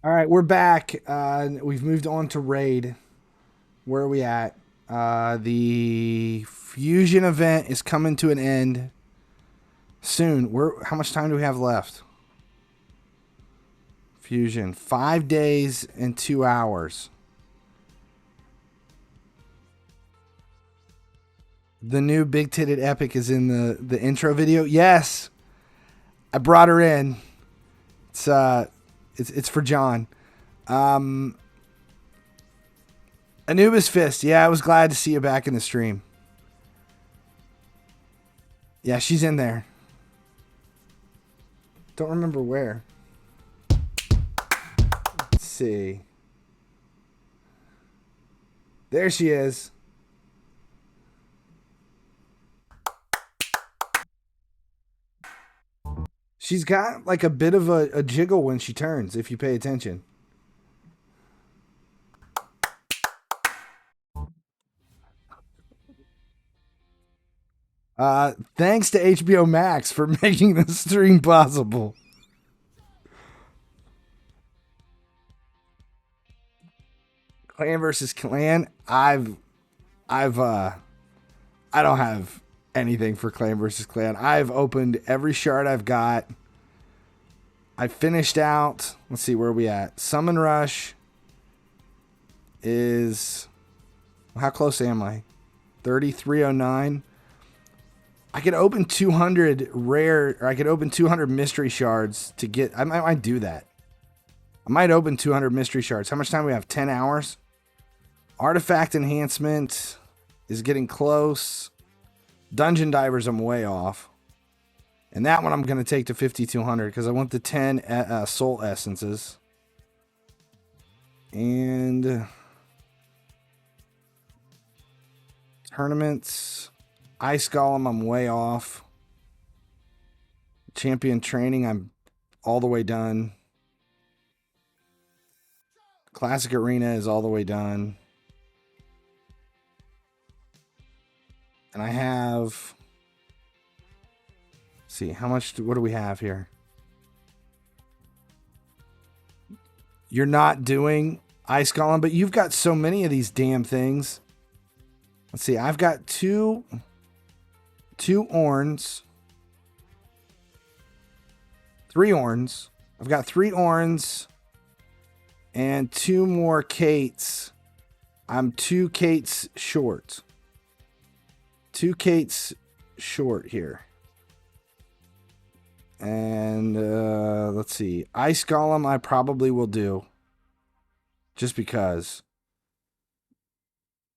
All right, we're back. We've moved on to raid. Where are we at? The fusion event is coming to an end soon. How much time do we have left? Fusion, 5 days and 2 hours. The new big titted epic is in the intro video. Yes, I brought her in. It's for John. Anubis Fist. Yeah, I was glad to see you back in the stream. Yeah, she's in there. Don't remember where. Let's see. There she is. She's got like a bit of a jiggle when she turns, if you pay attention. Thanks to HBO Max for making the stream possible. Clan versus clan. I don't have anything for clan versus clan. I've opened every shard I've got. I finished out. Let's see, where are we at? Summon Rush is... How close am I? 3309. I could open 200 rare, or I could open 200 mystery shards to get... I might do that. I might open 200 mystery shards. How much time do we have? 10 hours? Artifact enhancement is getting close. Dungeon divers, I'm way off. And that one I'm going to take to 5,200 because I want the 10 soul essences. And tournaments. Ice Golem, I'm way off. Champion training, I'm all the way done. Classic Arena is all the way done. And I have... Let's see, how much... What do we have here? You're not doing Ice Golem, but you've got so many of these damn things. Let's see, I've got two Orns. 3 Orns. I've got 3 Orns and 2 more Kates. I'm 2 Kates short. 2 Kates short here. And let's see. Ice Golem I probably will do. Just because.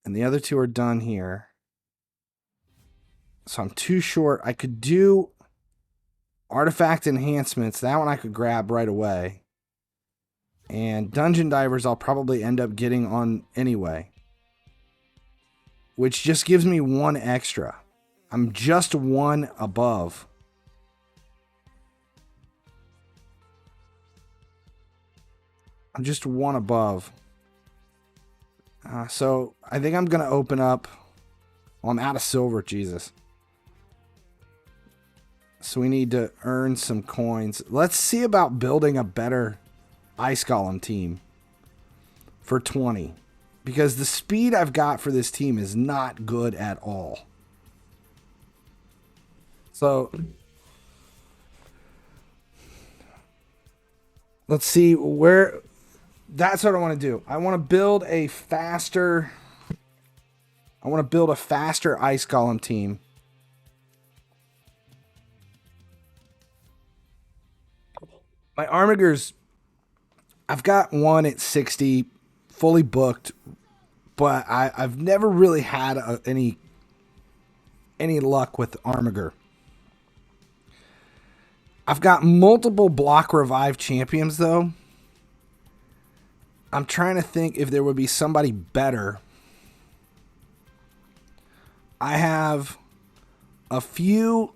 And the other 2 are done here. So I'm 2 short. I could do artifact enhancements. That one I could grab right away. And dungeon divers I'll probably end up getting on anyway. Which just gives me 1 extra. I'm just 1 above. I'm just 1 above. So I think I'm going to open up. Well, I'm out of silver, Jesus. So we need to earn some coins. Let's see about building a better Ice Golem team for 20. Because the speed I've got for this team is not good at all. So let's see where... That's what I want to do. I want to build a faster... I want to build a faster Ice Golem team. My Armigers, I've got one at 60, fully booked, but I've never really had any luck with Armiger. I've got multiple block revive champions, though. I'm trying to think if there would be somebody better. I have a few...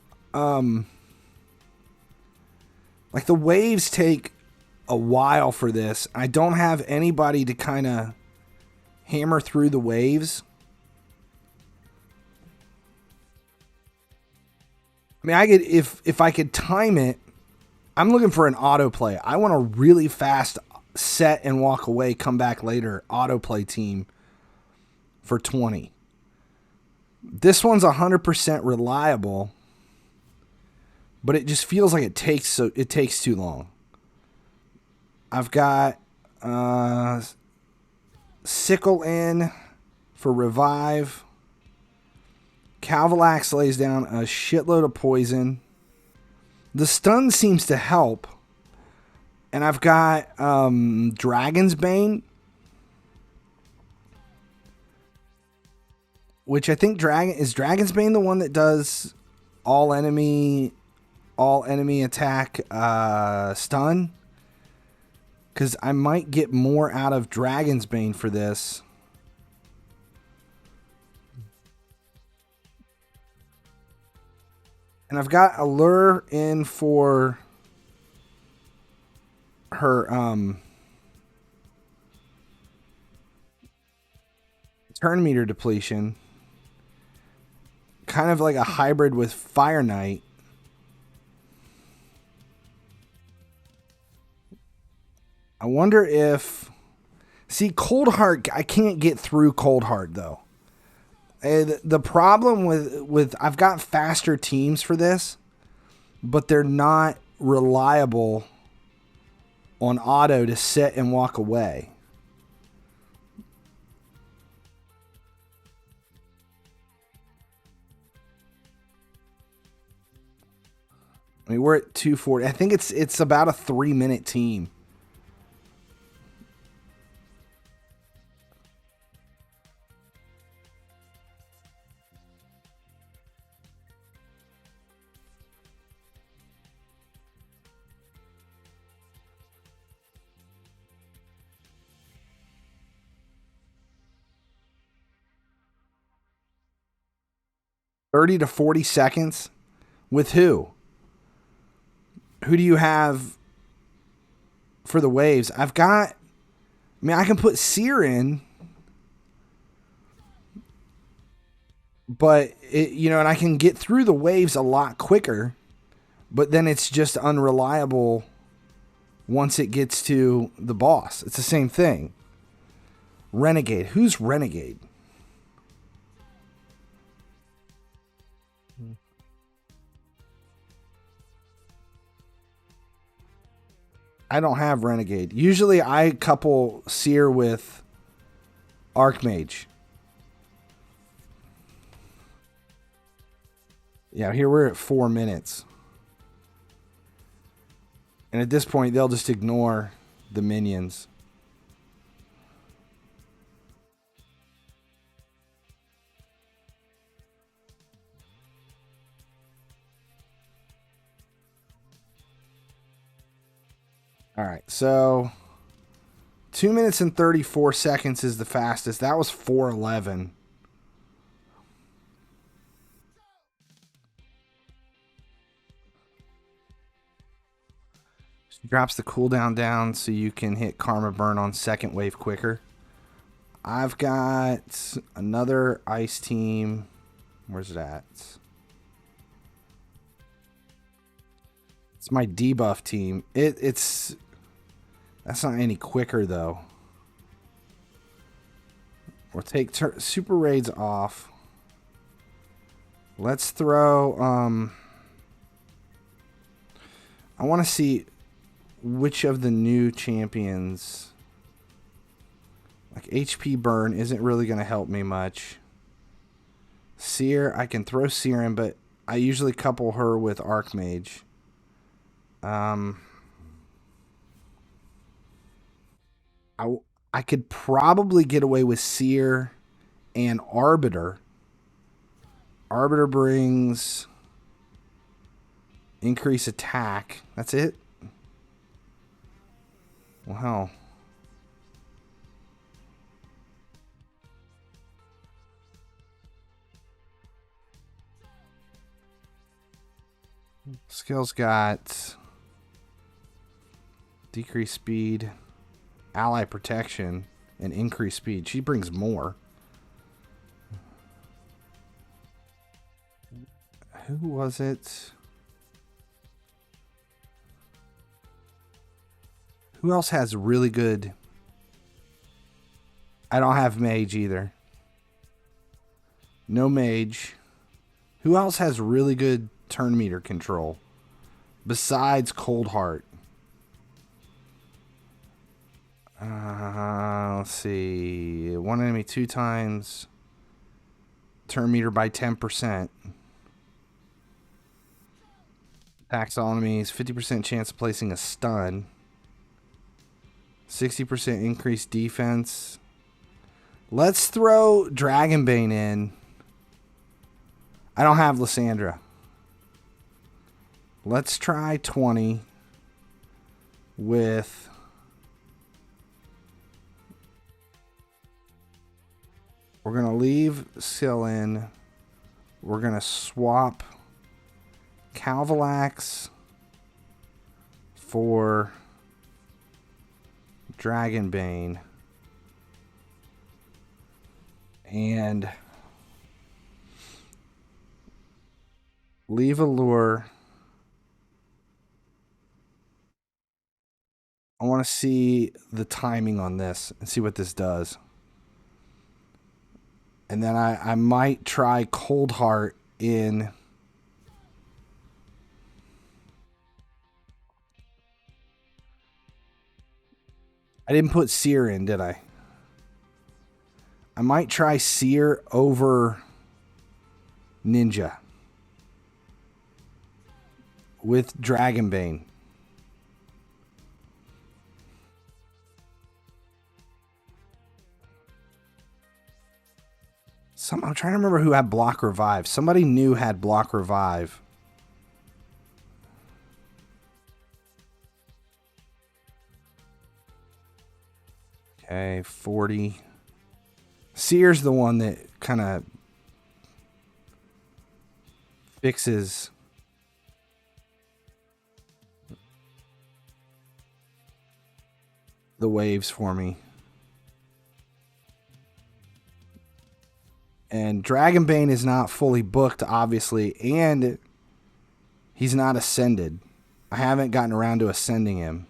like the waves take a while for this. I don't have anybody to kind of hammer through the waves. I mean, I could if I could time it. I'm looking for an autoplay. I want a really fast set and walk away, come back later, autoplay team for 20. This one's 100% reliable, but it just feels like it takes too long. I've got Sickle in for revive. MYTHLAX lays down a shitload of poison. The stun seems to help. And I've got Dragon's Bane, which I think Dragon's Bane the one that does all enemy attack stun? Because I might get more out of Dragon's Bane for this. And I've got Allure in for her turn meter depletion. Kind of like a hybrid with Fire Knight. I wonder if... See, Cold Heart, I can't get through Cold Heart, though. The problem with I've got faster teams for this, but they're not reliable on auto to set and walk away. I mean, we're at 240. I think it's about a 3-minute team. $30 to 40 seconds? With who? Who do you have for the waves? I can put Seer in. But, and I can get through the waves a lot quicker. But then it's just unreliable once it gets to the boss. It's the same thing. Renegade. Who's Renegade? I don't have Renegade. Usually I couple Seer with Archmage. Yeah, here we're at 4 minutes. And at this point, they'll just ignore the minions. All right, so 2 minutes and 34 seconds is the fastest. That was 4:11. Drops the cooldown down so you can hit Karma Burn on second wave quicker. I've got another ice team. Where's it at? It's my debuff team. It's that's not any quicker though. We'll take super raids off. Let's throw I want to see which of the new champions, like HP burn isn't really going to help me much. Seer, I can throw Seer in, but I usually couple her with Archmage. I could probably get away with Seer and Arbiter. Arbiter brings increase attack. That's it? Well, hell. Skill's got decreased speed, ally protection, and increased speed. She brings more. Who was it? Who else has really good... I don't have mage either. No mage. Who else has really good turn meter control? Besides Cold Heart. Let's see. One enemy 2 times. Turn meter by 10%. Attacks all enemies. 50% chance of placing a stun. 60% increased defense. Let's throw Dragonbane in. I don't have Lysandra. Let's try 20 with... We're going to leave Syl in. We're going to swap VERGIS for Dragonbane. And leave Allure. I want to see the timing on this and see what this does. And then I might try Cold Heart in... I didn't put Seer in, did I? I might try Seer over Ninja with Dragonbane. I'm trying to remember who had Block Revive. Somebody new had Block Revive. Okay, 40. Seer's the one that kind of fixes the waves for me. And Dragonbane is not fully booked, obviously, and he's not ascended. I haven't gotten around to ascending him.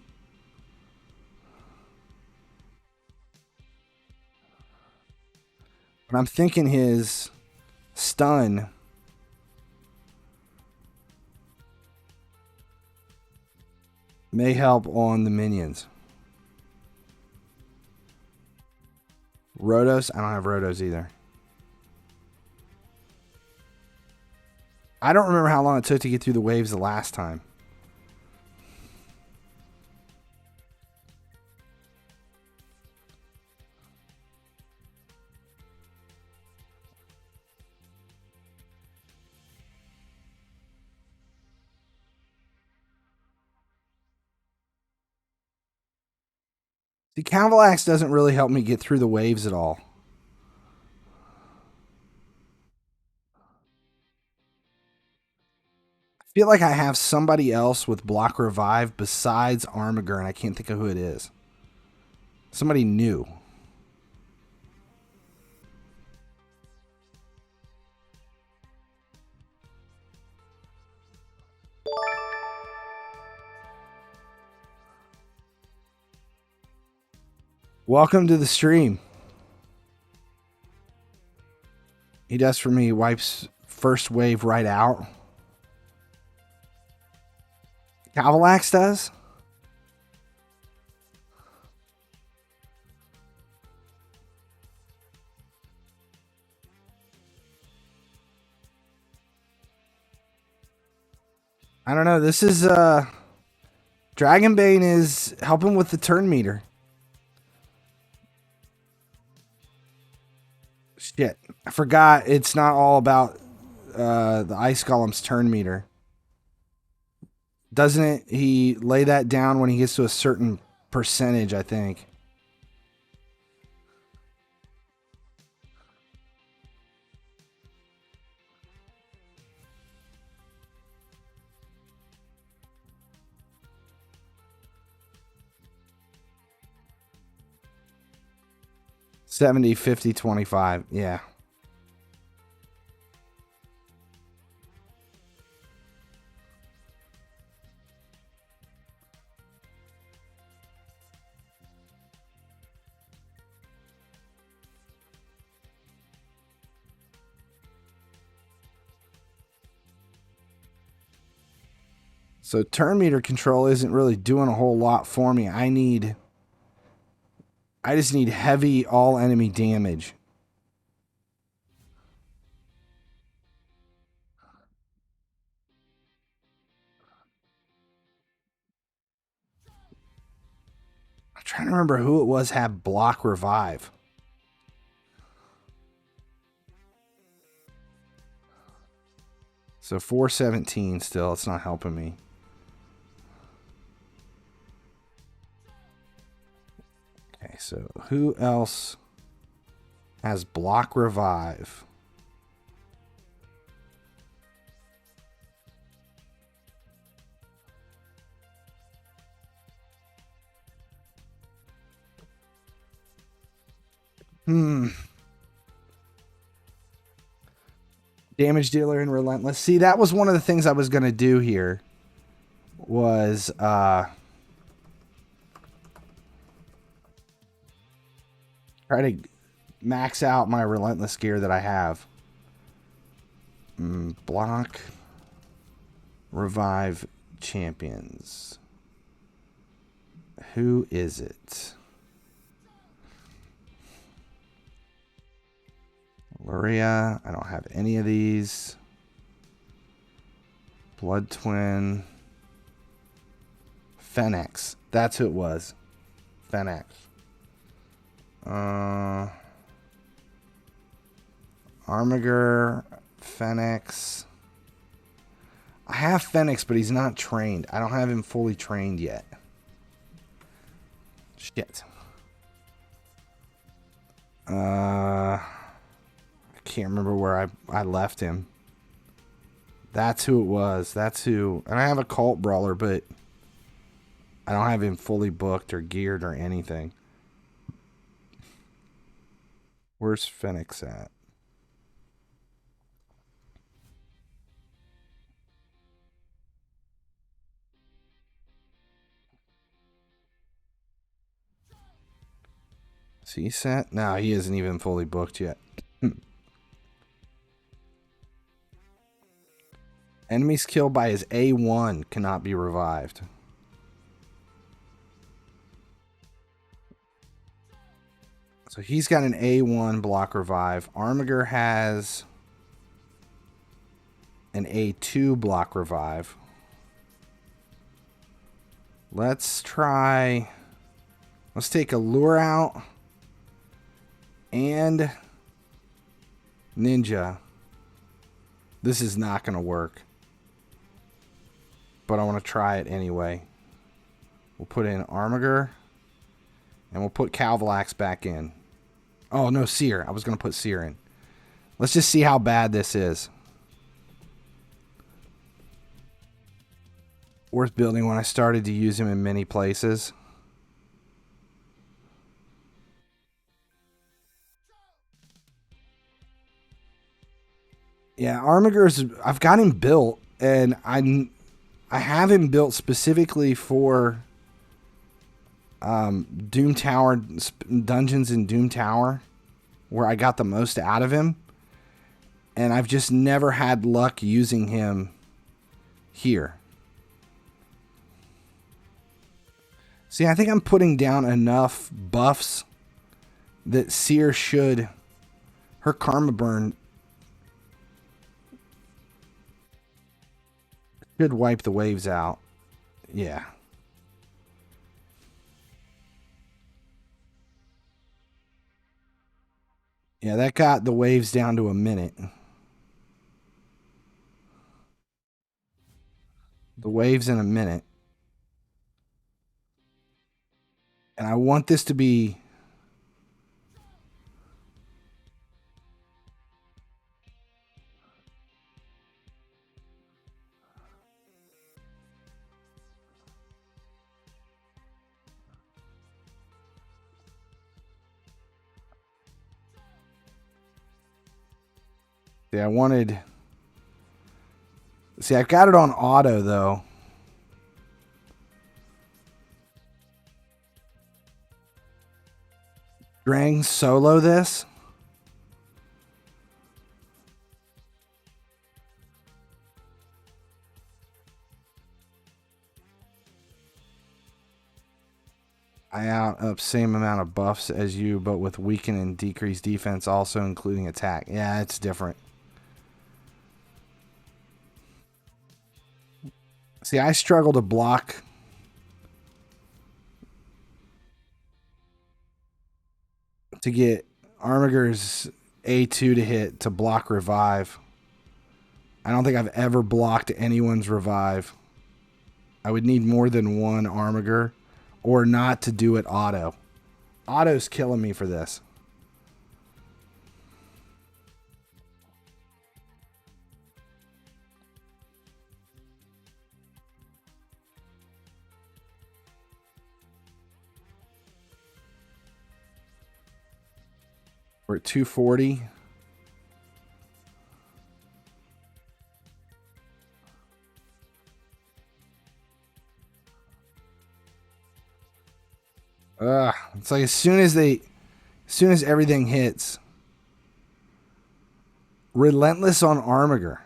But I'm thinking his stun may help on the minions. Rotos? I don't have Rotos either. I don't remember how long it took to get through the waves the last time. See, VERGIS doesn't really help me get through the waves at all. I feel like I have somebody else with Block Revive besides Armiger, and I can't think of who it is. Somebody new. Welcome to the stream. He does for me, wipes first wave right out. VERGIS does? I don't know. This is Dragonbane is helping with the turn meter. Shit. I forgot it's not all about the Ice Golem's turn meter. Doesn't he lay that down when he gets to a certain percentage, I think? $70, $50, $25. Yeah. So turn meter control isn't really doing a whole lot for me. I just need heavy all enemy damage. I'm trying to remember who it was had block revive. So 417 still, it's not helping me. Okay, so who else has block revive? Damage dealer and relentless. See, that was one of the things I was going to do here. Was try to max out my relentless gear that I have. Block revive champions. Who is it? Luria. I don't have any of these. Blood Twin. Fenix. That's who it was. Fenix. Armiger. Fenix. I have Fenix, but he's not trained. I don't have him fully trained yet. Shit. I can't remember where I left him. That's who it was. That's who. And I have a cult brawler, but I don't have him fully booked or geared or anything. Where's Fenix at? Is he set? No, he isn't even fully booked yet. Enemies killed by his A1 cannot be revived. So he's got an A1 block revive. Armiger has an A2 block revive. Let's try... Let's take a lure out and ninja. This is not going to work, but I want to try it anyway. We'll put in Armiger and we'll put MYTHLAX back in. Oh, no, Seer. I was going to put Seer in. Let's just see how bad this is. Worth building when I started to use him in many places. Yeah, Armiger's... I've got him built, and I have him built specifically for Doom Tower, dungeons in Doom Tower, where I got the most out of him. And I've just never had luck using him here. See, I think I'm putting down enough buffs that Seer should... Her Karma Burn should wipe the waves out. Yeah. Yeah, that got the waves down to a minute. The waves in a minute. And I want this to be... See, I wanted... See, I've got it on auto, though. Drang solo this? I out up same amount of buffs as you, but with weaken and decreased defense, also including attack. Yeah, it's different. See, I struggle to block. To get Armiger's A2 to hit to block revive. I don't think I've ever blocked anyone's revive. I would need more than one Armiger or not to do it auto. Auto's killing me for this. We're at 240. It's like as soon as everything hits, relentless on Armiger.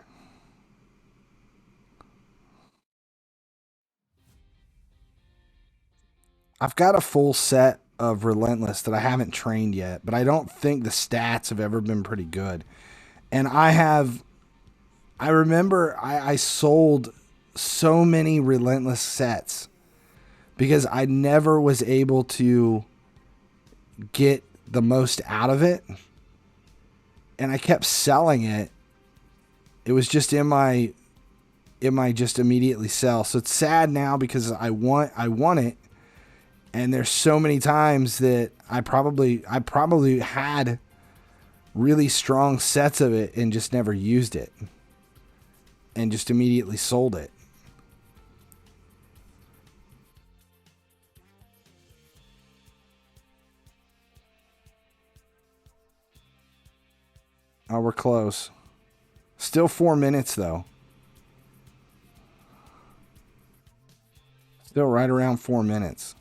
I've got a full set of relentless that I haven't trained yet, but I don't think the stats have ever been pretty good. And I remember I sold so many relentless sets because I never was able to get the most out of it. And I kept selling it. It was just in my just immediately sell. So it's sad now because I want it. And there's so many times that I probably had really strong sets of it and just never used it. And just immediately sold it. Oh, we're close. Still 4 minutes, though. Still right around 4 minutes.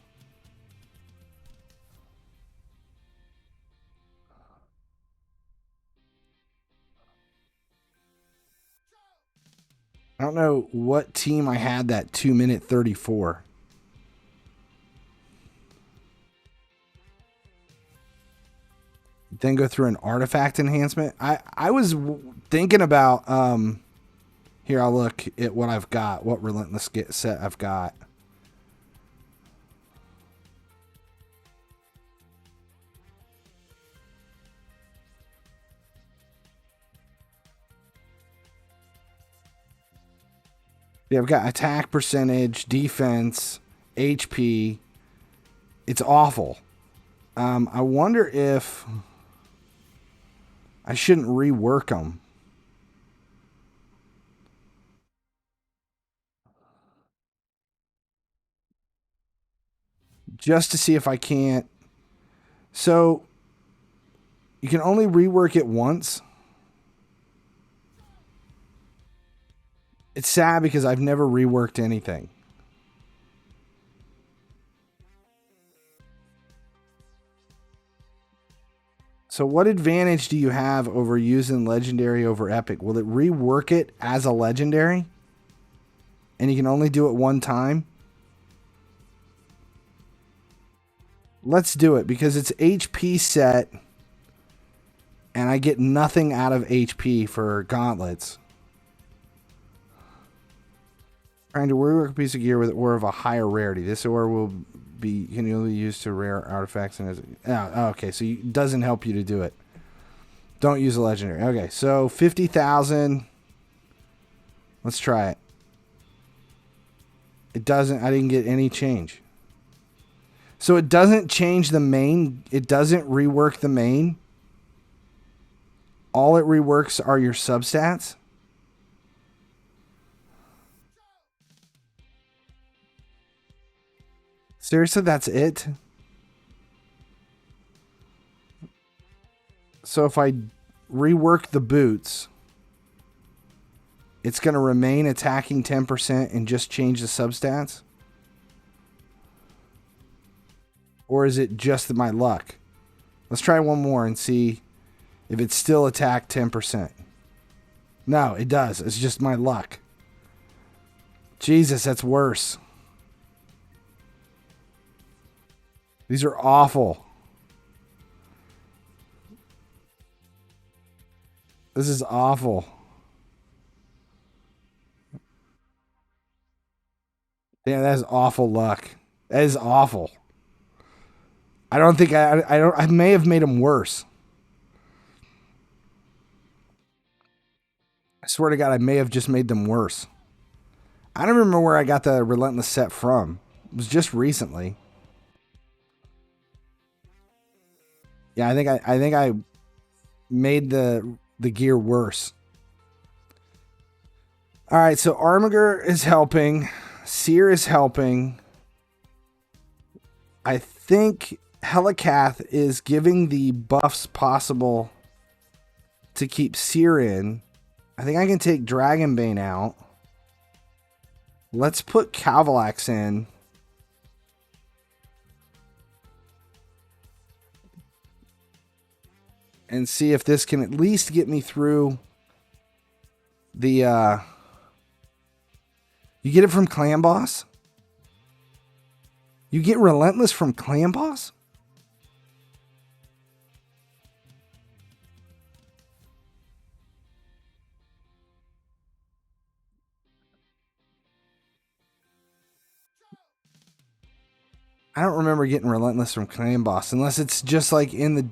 I don't know what team I had that 2-minute 34. Then go through an artifact enhancement. I was thinking about here I'll look at what I've got, what relentless set I've got. Yeah, I've got attack percentage, defense, HP. It's awful. I wonder if I shouldn't rework them. Just to see if I can't. So, you can only rework it once. It's sad because I've never reworked anything. So what advantage do you have over using legendary over epic? Will it rework it as a legendary? And you can only do it one time? Let's do it because it's HP set and I get nothing out of HP for gauntlets. Trying to rework a piece of gear with ore of a higher rarity. This ore will be continually used to rare artifacts and okay, so it doesn't help you to do it. Don't use a legendary. Okay, so 50,000. Let's try it. It doesn't. I didn't get any change. So it doesn't change the main. It doesn't rework the main. All it reworks are your substats. Seriously, that's it? So if I rework the boots, it's going to remain attacking 10% and just change the substats? Or is it just my luck? Let's try one more and see if it's still attack 10%. No, it does. It's just my luck. Jesus, that's worse. These are awful. This is awful. Yeah, that is awful luck. That is awful. I don't think I may have made them worse. I swear to God, I may have just made them worse. I don't remember where I got the Relentless set from. It was just recently. Yeah, I think I made the gear worse. All right, so Armiger is helping. Seer is helping. I think Helicath is giving the buffs possible to keep Seer in. I think I can take Dragonbane out. Let's put Calvalax in. And see if this can at least get me through the... You get it from Clan Boss? You get Relentless from Clan Boss? I don't remember getting Relentless from Clan Boss unless it's just like in the...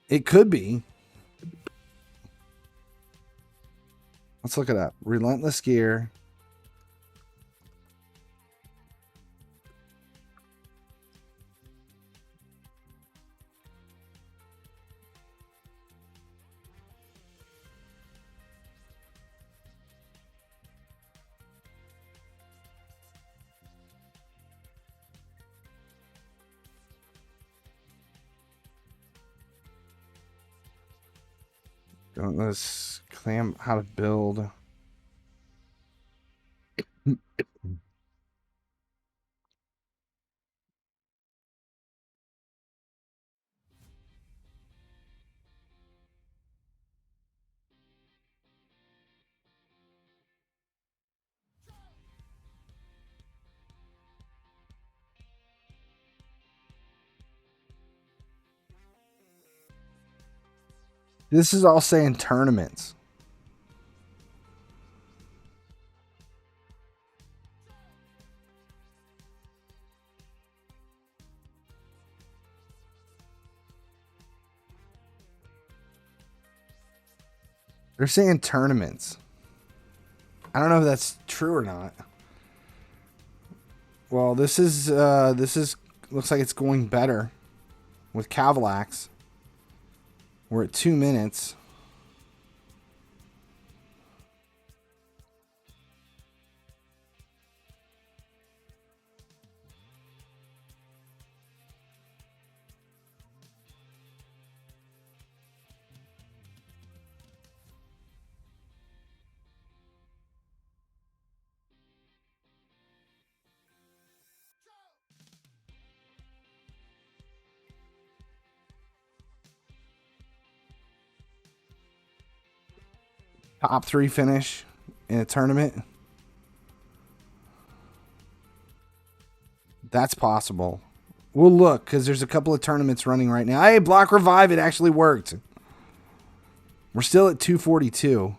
It could be. Let's look it up. Relentless gear. Don't let's claim how to build. This is all saying tournaments. They're saying tournaments. I don't know if that's true or not. Well, this is looks like it's going better with Calvalax. We're at 2 minutes. Top 3 finish in a tournament. That's possible. We'll look because there's a couple of tournaments running right now. Hey, Block Revive, it actually worked. We're still at 242.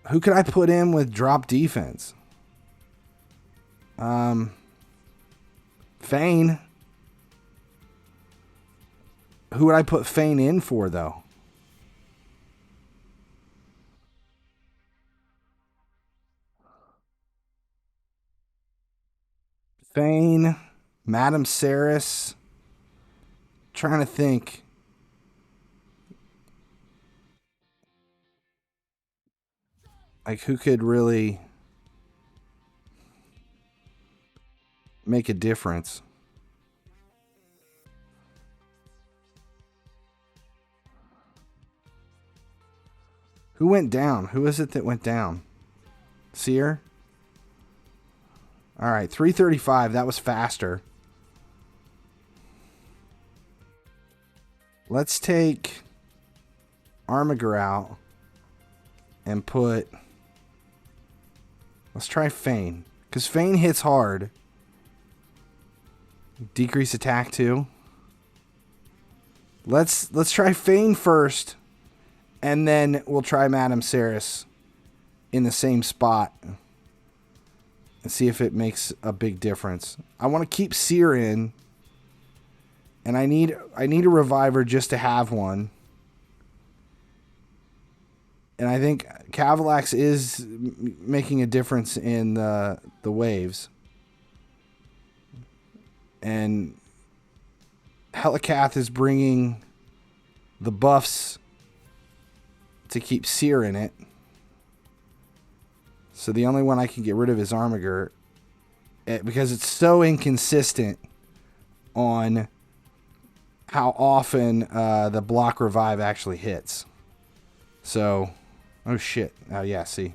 Who could I put in with drop defense? Fane. Who would I put Fane in for, though? Fane, Madame Saris. Trying to think. Like, who could really make a difference? Who went down? Who is it that went down? Seer? All right, 335. That was faster. Let's take Armiger out and put Let's try Feign. Because Feign hits hard. Decrease attack too. Let's try Feign first. And then we'll try Madame Ceres in the same spot. And see if it makes a big difference. I want to keep Seer in. And I need a reviver just to have one. And I think MYTHLAX is making a difference in the waves. And Helicath is bringing the buffs to keep Seer in it. So the only one I can get rid of is Armiger. Because it's so inconsistent on how often the block revive actually hits. So, oh shit. Oh yeah, see.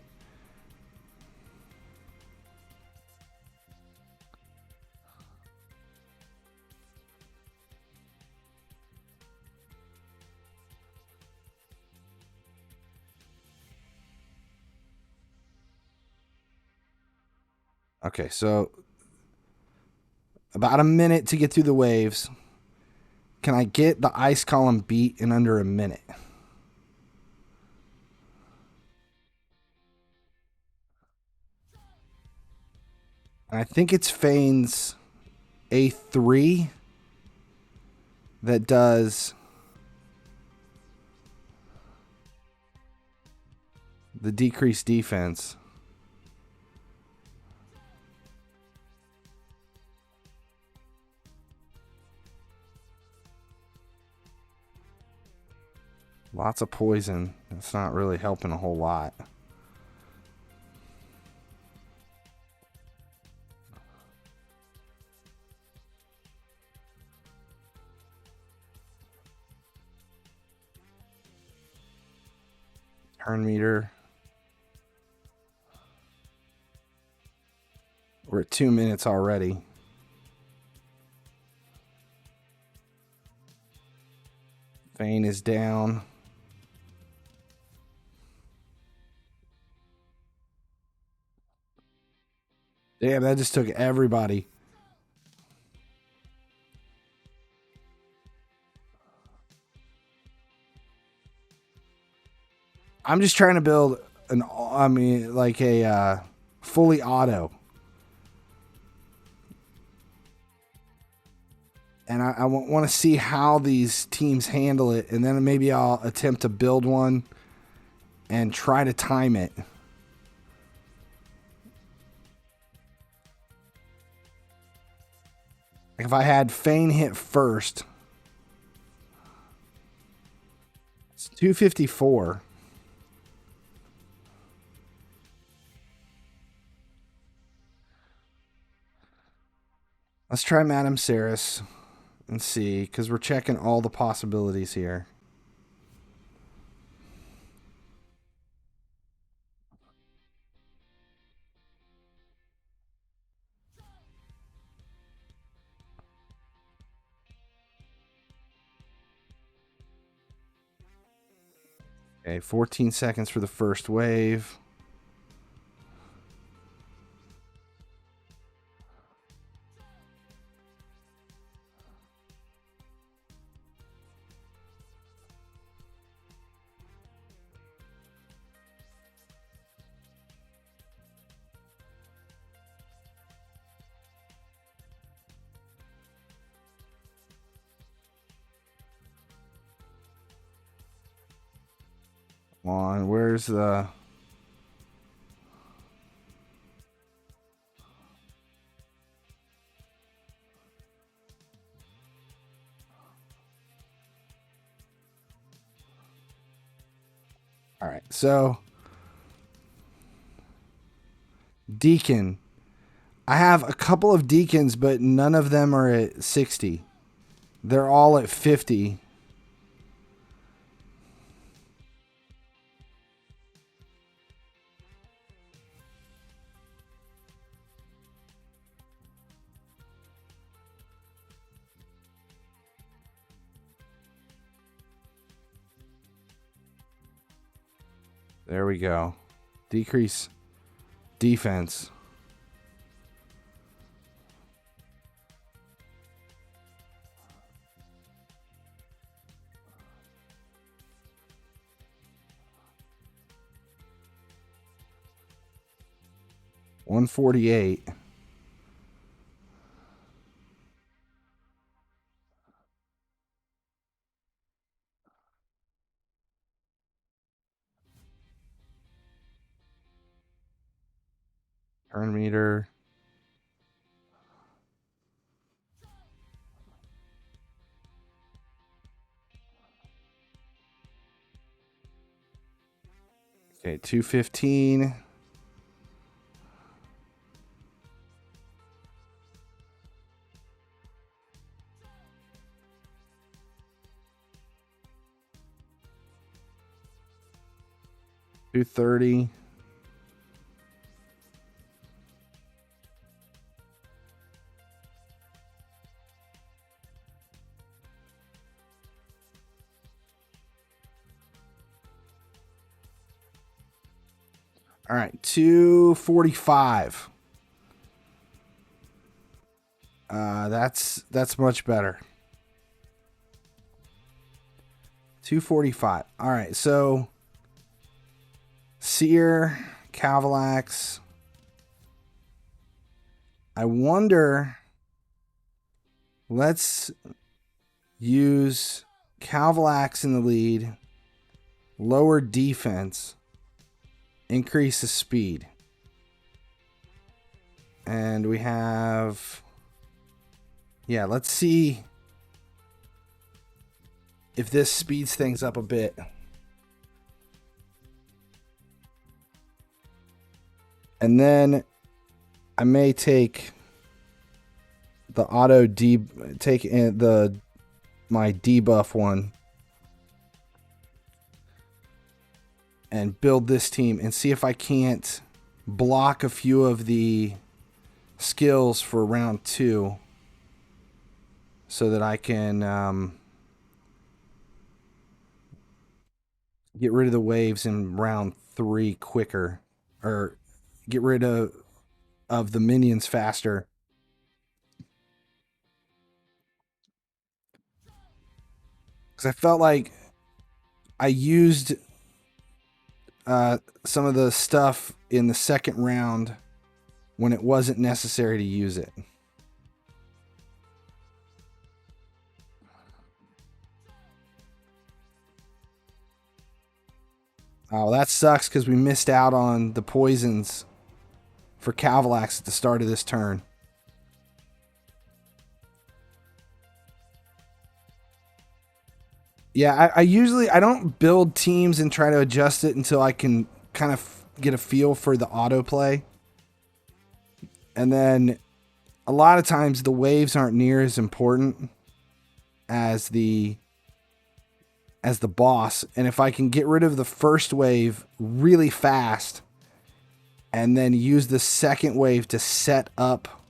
Okay, so about a minute to get through the waves. Can I get the Ice Golem beat in under a minute? And I think it's Fein's A3 that does the decreased defense. Lots of poison. It's not really helping a whole lot. Turn meter. We're at 2 minutes already. Feign is down. Damn, that just took everybody. I'm just trying to build like a fully auto. And I want to see how these teams handle it. And then maybe I'll attempt to build one and try to time it. If I had Feign hit first, it's 254. Let's try Madame Ceres and see, because we're checking all the possibilities here. Okay, 14 seconds for the first wave. Come on, where's the... All right, so Deacon. I have a couple of Deacons, but none of them are at 60. They're all at 50. There we go. Decrease defense. $148. Turn meter. Okay, 215. $230. All right, 245. That's much better. 245. All right, so Seer, HYDRA. I wonder. Let's use HYDRA in the lead. Lower defense. Increase the speed. And we have... Yeah, let's see if this speeds things up a bit. And then I may take the auto take in my debuff one and build this team and see if I can't block a few of the skills for round 2 so that I can get rid of the waves in round 3 quicker, or get rid of the minions faster. Because I felt like I used some of the stuff in the second round when it wasn't necessary to use it. Oh, that sucks because we missed out on the poisons for HYDRA at the start of this turn. Yeah, I don't build teams and try to adjust it until I can kind of get a feel for the autoplay. And then a lot of times the waves aren't near as important as the boss. And if I can get rid of the first wave really fast and then use the second wave to set up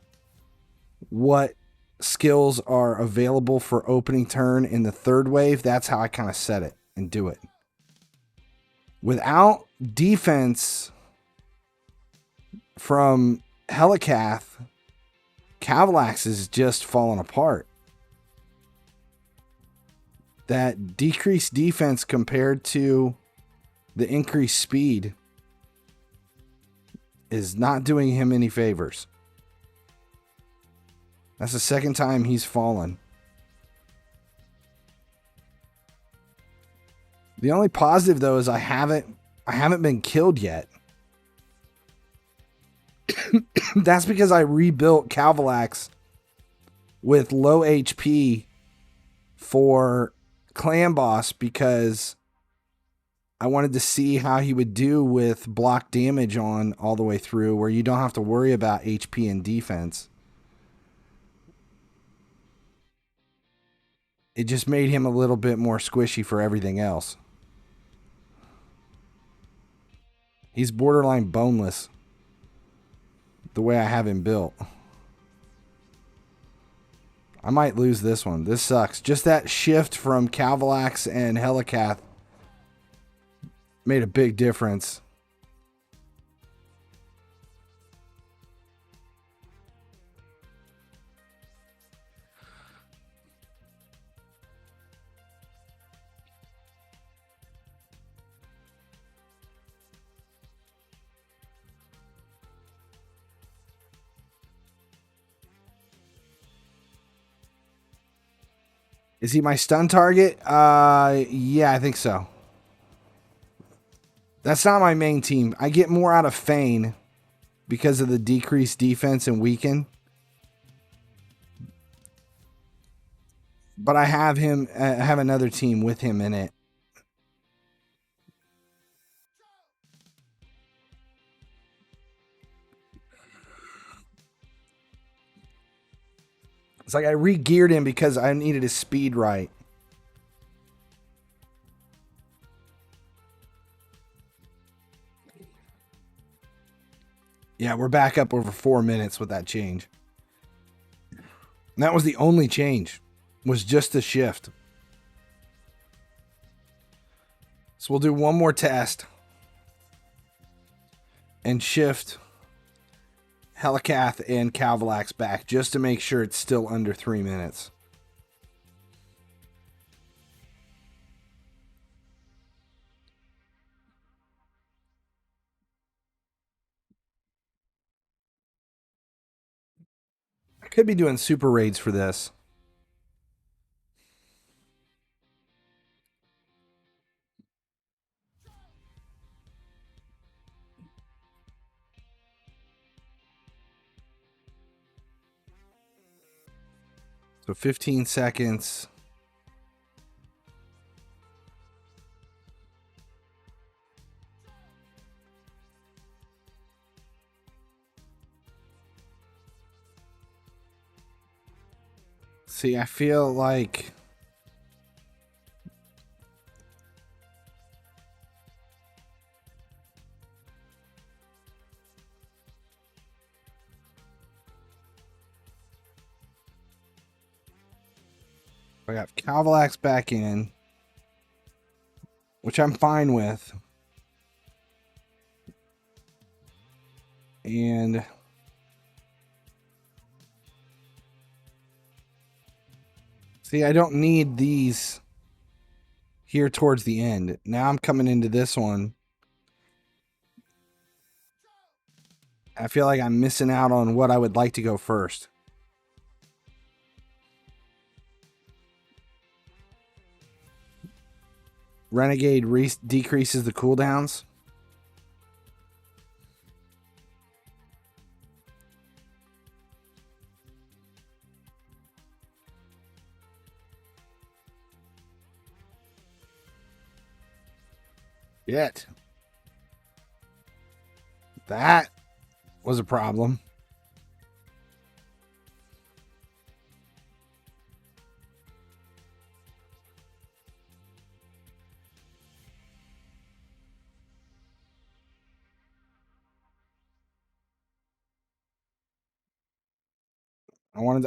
what skills are available for opening turn in the third wave, that's how I kind of set it and do it. Without defense from HELLAPAIN, HYDRA is just falling apart. That decreased defense compared to the increased speed is not doing him any favors. That's the second time he's fallen. The only positive though is I haven't been killed yet. That's because I rebuilt HYDRA with low HP for Clan Boss because I wanted to see how he would do with block damage on all the way through, where you don't have to worry about HP and defense. It just made him a little bit more squishy for everything else. He's borderline boneless the way I have him built. I might lose this one. This sucks. Just that shift from HYDRA and HELLAPAIN made a big difference. Is he my stun target? Yeah, I think so. That's not my main team. I get more out of Feign because of the decreased defense and weaken. But I have him. I have another team with him in it. It's like I re-geared him because I needed his speed right. Yeah, we're back up over 4 minutes with that change. And that was the only change. Was just the shift. So we'll do one more test. And shift Helicath and Calvalax back just to make sure it's still under 3 minutes. I could be doing super raids for this. So 15 seconds. See, I feel like I got Calvalax back in, which I'm fine with. And see, I don't need these here towards the end. Now I'm coming into this one. I feel like I'm missing out on what I would like to go first. Renegade decreases the cooldowns. Yet. That was a problem.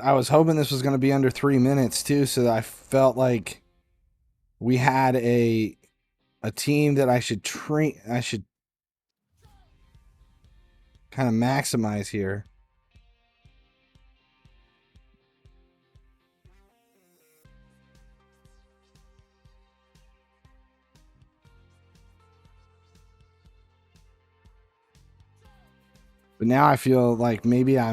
I was hoping this was going to be under 3 minutes too, so that I felt like we had a team that I should kind of maximize here. But now I feel like maybe I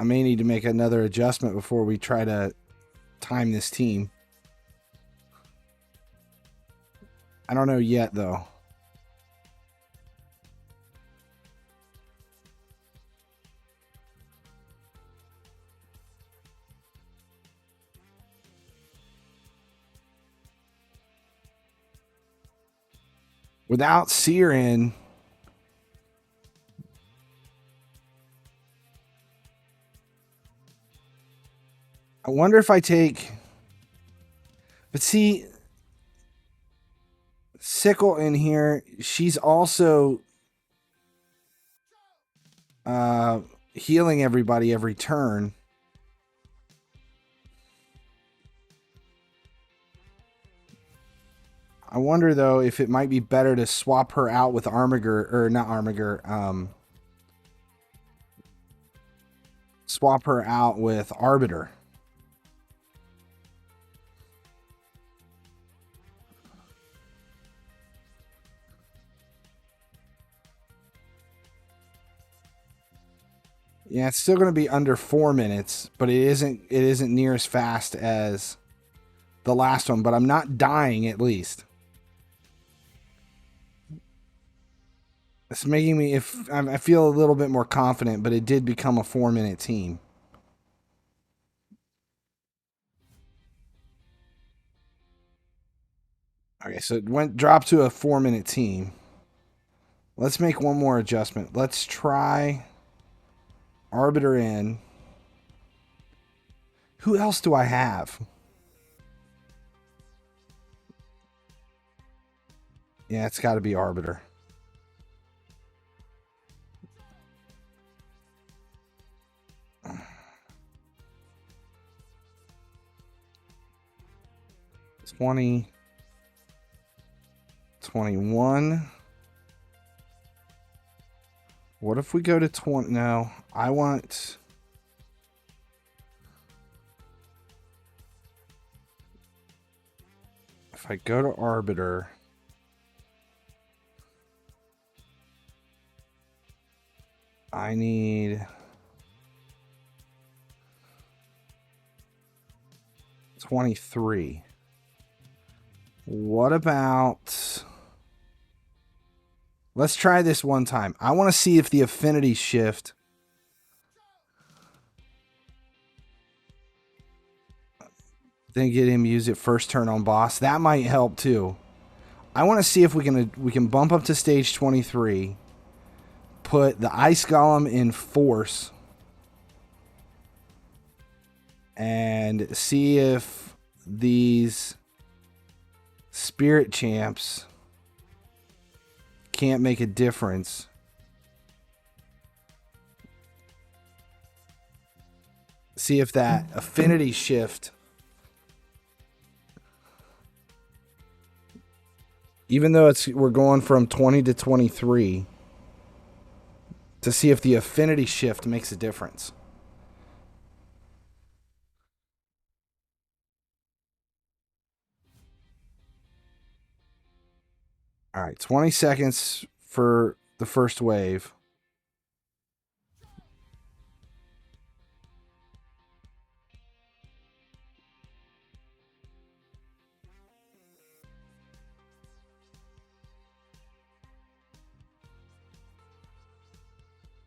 may need to make another adjustment before we try to time this team. I don't know yet, though. Without Seer in, I wonder if I take... But see, Sickle in here, she's also healing everybody every turn. I wonder, though, if it might be better to swap her out with Armiger, or not Armiger, swap her out with Arbiter. Yeah, it's still going to be under 4 minutes, but it isn't near as fast as the last one, but I'm not dying at least. It's making me, I feel a little bit more confident, but it did become a 4-minute team. Okay, so it dropped to a 4-minute team. Let's make one more adjustment. Let's try Arbiter in. Who else do I have? Yeah, it's got to be Arbiter. $20, $21. What if we go to 20? No, I want... If I go to Arbiter... I need 23. What about... Let's try this one time. I want to see if the affinity shift... Then get him use it first turn on boss. That might help too. I want to see if we can bump up to stage 23. Put the Ice Golem in force. And see if these spirit champs can't make a difference. See if that affinity shift, even though we're going from 20 to 23, to see if the affinity shift makes a difference. All right, 20 seconds for the first wave.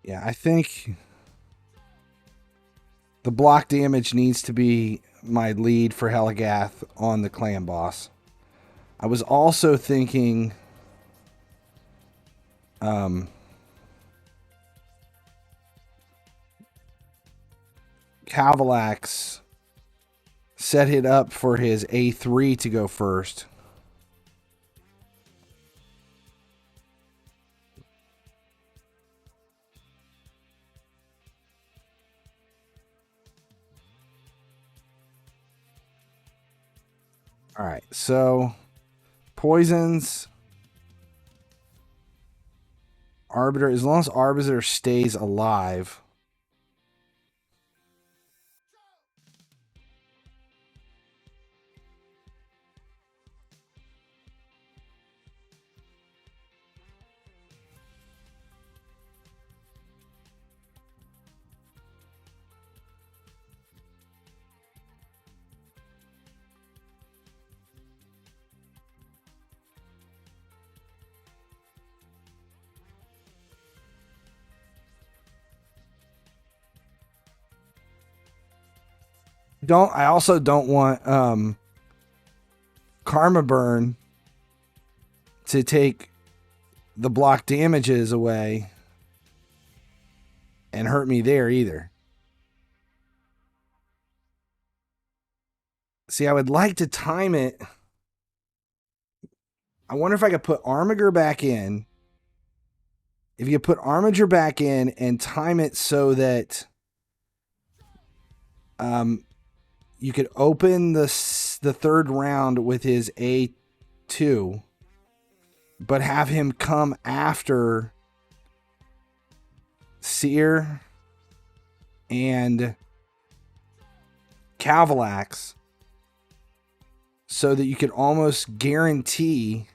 Yeah, I think the block damage needs to be my lead for Helagath on the clan boss. I was also thinking MYTHLAX set it up for his A3 to go first. All right, so poisons, Arbiter, as long as Arbiter stays alive. I also don't want Karma Burn to take the block damages away and hurt me there either. See, I would like to time it. I wonder if I could put Armiger back in. If you put Armiger back in and time it so that you could open the third round with his A2, but have him come after Seer and MYTHLAX, so that you could almost guarantee,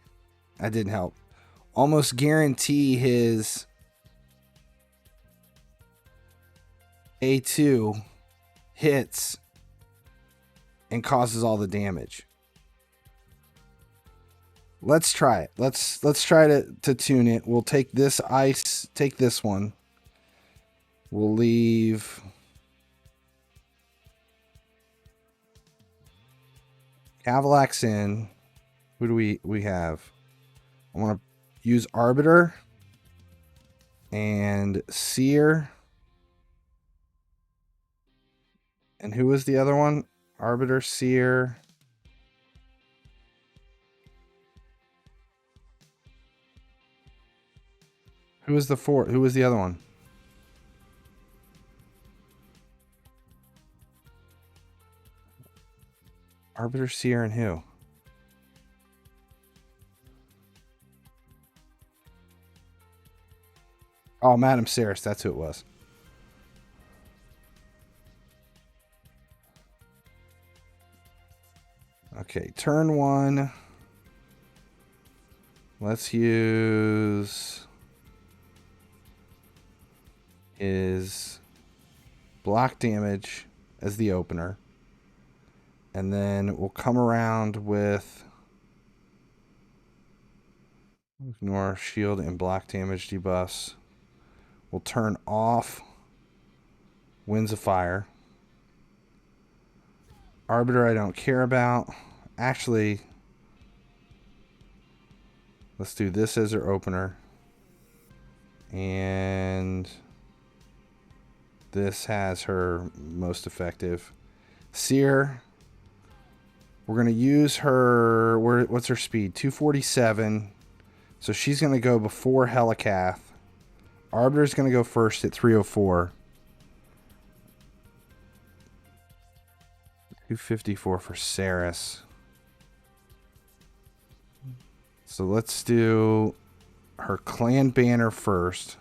that didn't help, almost guarantee his A2 hits and causes all the damage. Let's try it. Let's try to tune it. We'll take this ice, take this one. We'll leave MYTHLAX in. Who do we have? I want to use Arbiter and Seer. And who was the other one? Arbiter, Seer. Who was the fourth? Who was the other one? Arbiter, Seer, and who? Oh, Madame Saris. That's who it was. Okay, turn one. Let's use his block damage as the opener. And then we'll come around with ignore shield and block damage debuffs. We'll turn off Winds of Fire. Arbiter I don't care about. Actually, let's do this as our opener. And this has her most effective. Seer. We're going to use her. What's her speed? 247. So she's going to go before Helicath. Arbiter's going to go first at 304. 254 for Saris. So let's do her clan banner first.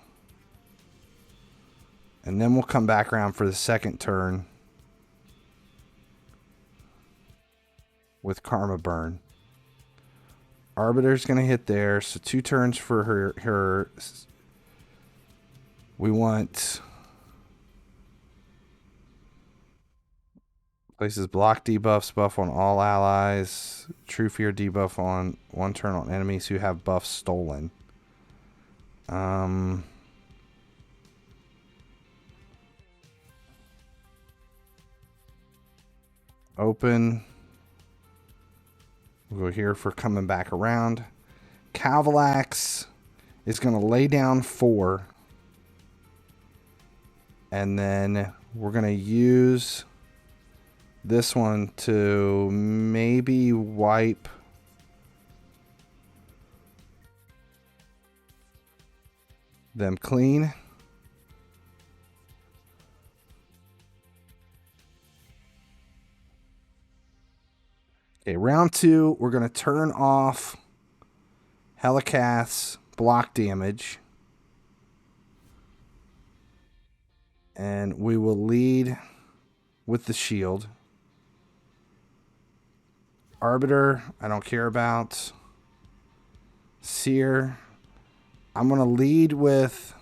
And then we'll come back around for the second turn with Karma Burn. Arbiter's going to hit there. So 2 turns for her. We want places block debuffs, buff on all allies. True Fear debuff on 1 turn on enemies who have buffs stolen. Open. We'll go here for coming back around. MYTHLAX is going to lay down 4. And then we're going to use this one to maybe wipe them clean. Okay, round 2, we're going to turn off Helicath's block damage. And we will lead with the shield. Arbiter, I don't care about. Seer, I'm going to lead with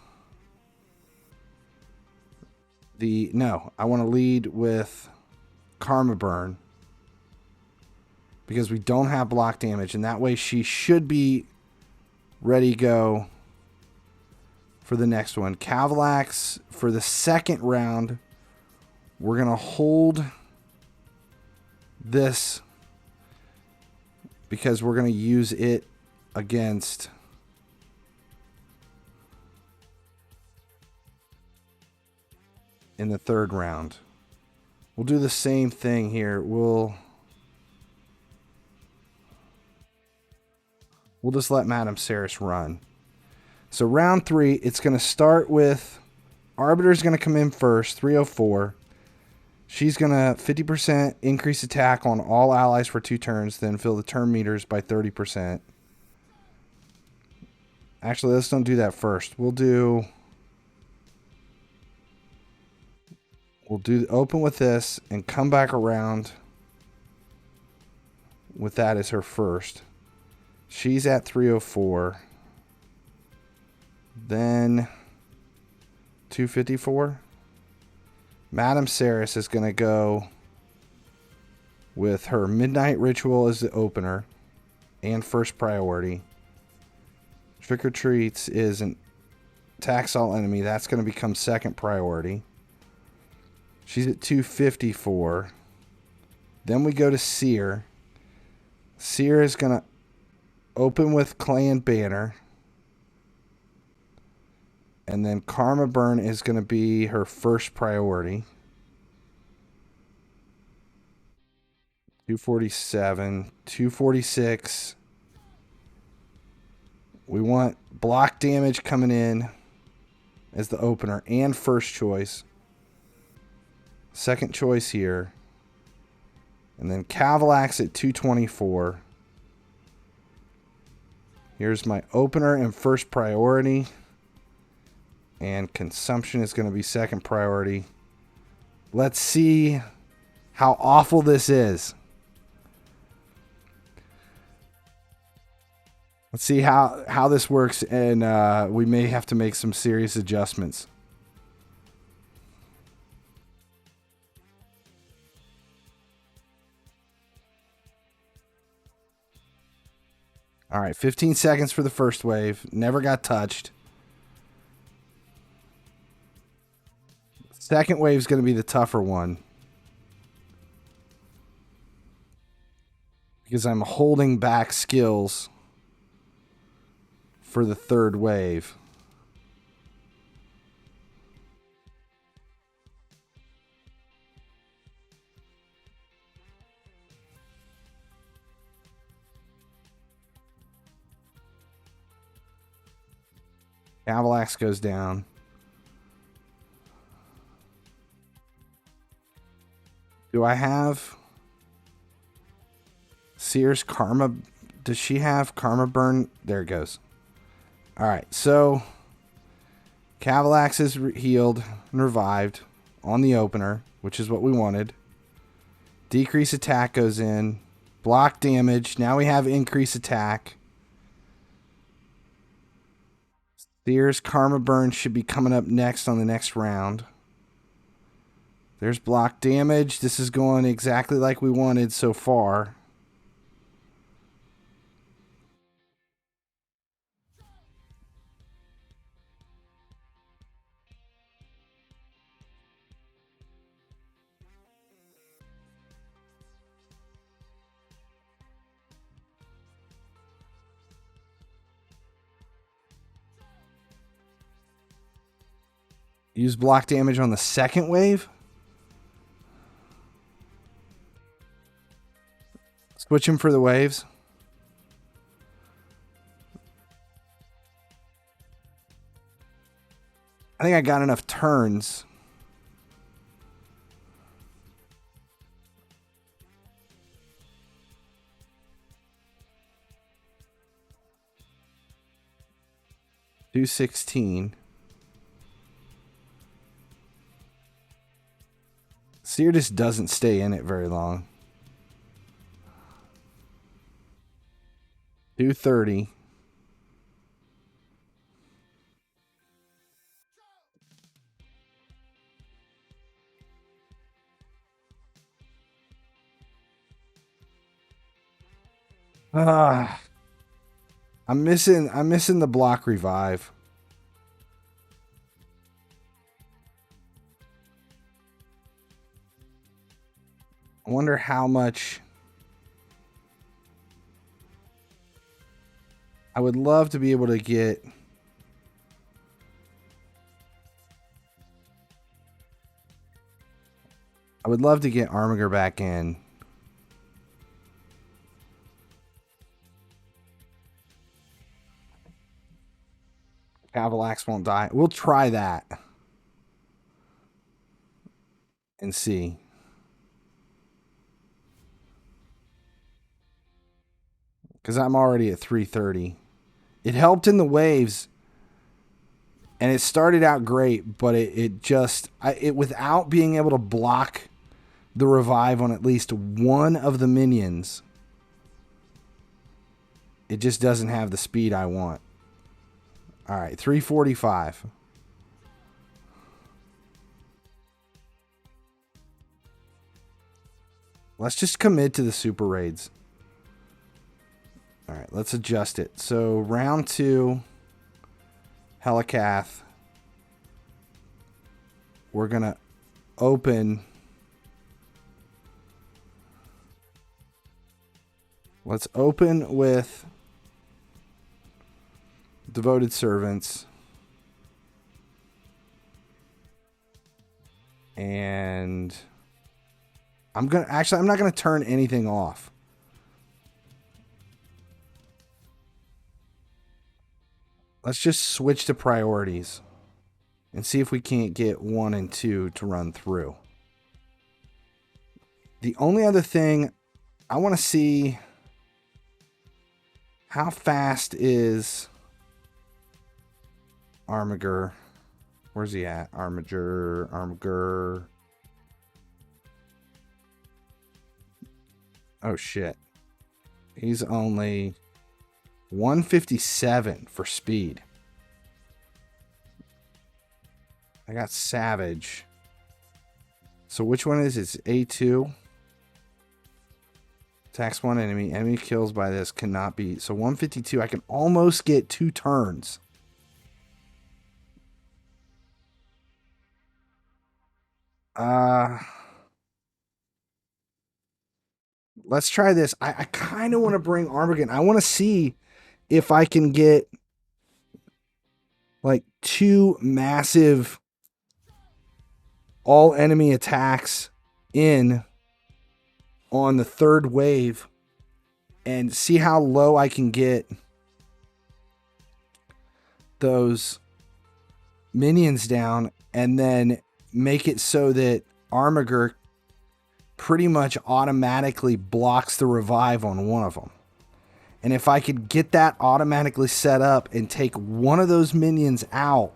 I want to lead with Karma Burn. Because we don't have block damage. And that way she should be ready to go for the next one. MYTHLAX, for the second round, we're going to hold this because we're going to use it against in the third round. We'll do the same thing here. We'll just let Madame Saris run. So round 3, it's going to start with Arbiter's going to come in first, 304. She's going to 50% increase attack on all allies for 2 turns, then fill the turn meters by 30%. Actually, let's don't do that first. We'll do open with this and come back around with that as her first. She's at 304. Then 254. Madame Saris is going to go with her Midnight Ritual as the opener and first priority. Trick or Treats is an attacks all enemy. That's going to become second priority. She's at 254. Then we go to Seer. Seer is going to open with Clan Banner. And then Karma Burn is going to be her first priority. 247, 246. We want block damage coming in as the opener and first choice. Second choice here. And then MYTHLAX at 224. Here's my opener and first priority. And consumption is going to be second priority. Let's see how awful this is. Let's see how this works, and we may have to make some serious adjustments. All right, 15 seconds for the first wave. Never got touched. Second wave is going to be the tougher one. Because I'm holding back skills for the third wave. MYTHLAX goes down. Do I have Seer's Karma? Does she have Karma Burn? There it goes. Alright, so MYTHLAX is healed and revived on the opener, which is what we wanted. Decrease attack goes in. Block damage. Now we have increase attack. Seer's Karma Burn should be coming up next on the next round. There's block damage. This is going exactly like we wanted so far. Use block damage on the second wave. Switch him for the waves. I think I got enough turns. $216. Seer just doesn't stay in it very long. 230. I'm missing the block revive. I wonder how much. I would love to be able to get. I would love to get Armiger back in. MYTHLAX won't die. We'll try that. And see. Because I'm already at 330. It helped in the waves. And it started out great, but it just... without being able to block the revive on at least one of the minions, it just doesn't have the speed I want. Alright, 345. Let's just commit to the super raids. All right, let's adjust it. So round 2, Helicath. We're going to open. Let's open with Devoted Servants. And I'm not going to turn anything off. Let's just switch to priorities and see if we can't get 1 and 2 to run through. The only other thing I want to see, how fast is Armiger? Where's he at? Armiger. Oh shit. He's only 157 for speed. I got Savage. So which one is it? It's A2. Attacks one enemy. Enemy kills by this cannot be. So 152. I can almost get 2 turns. Let's try this. I kind of want to bring Armageddon. I want to see if I can get like 2 massive all enemy attacks in on the 3rd wave and see how low I can get those minions down, and then make it so that Armiger pretty much automatically blocks the revive on one of them. And if I could get that automatically set up and take one of those minions out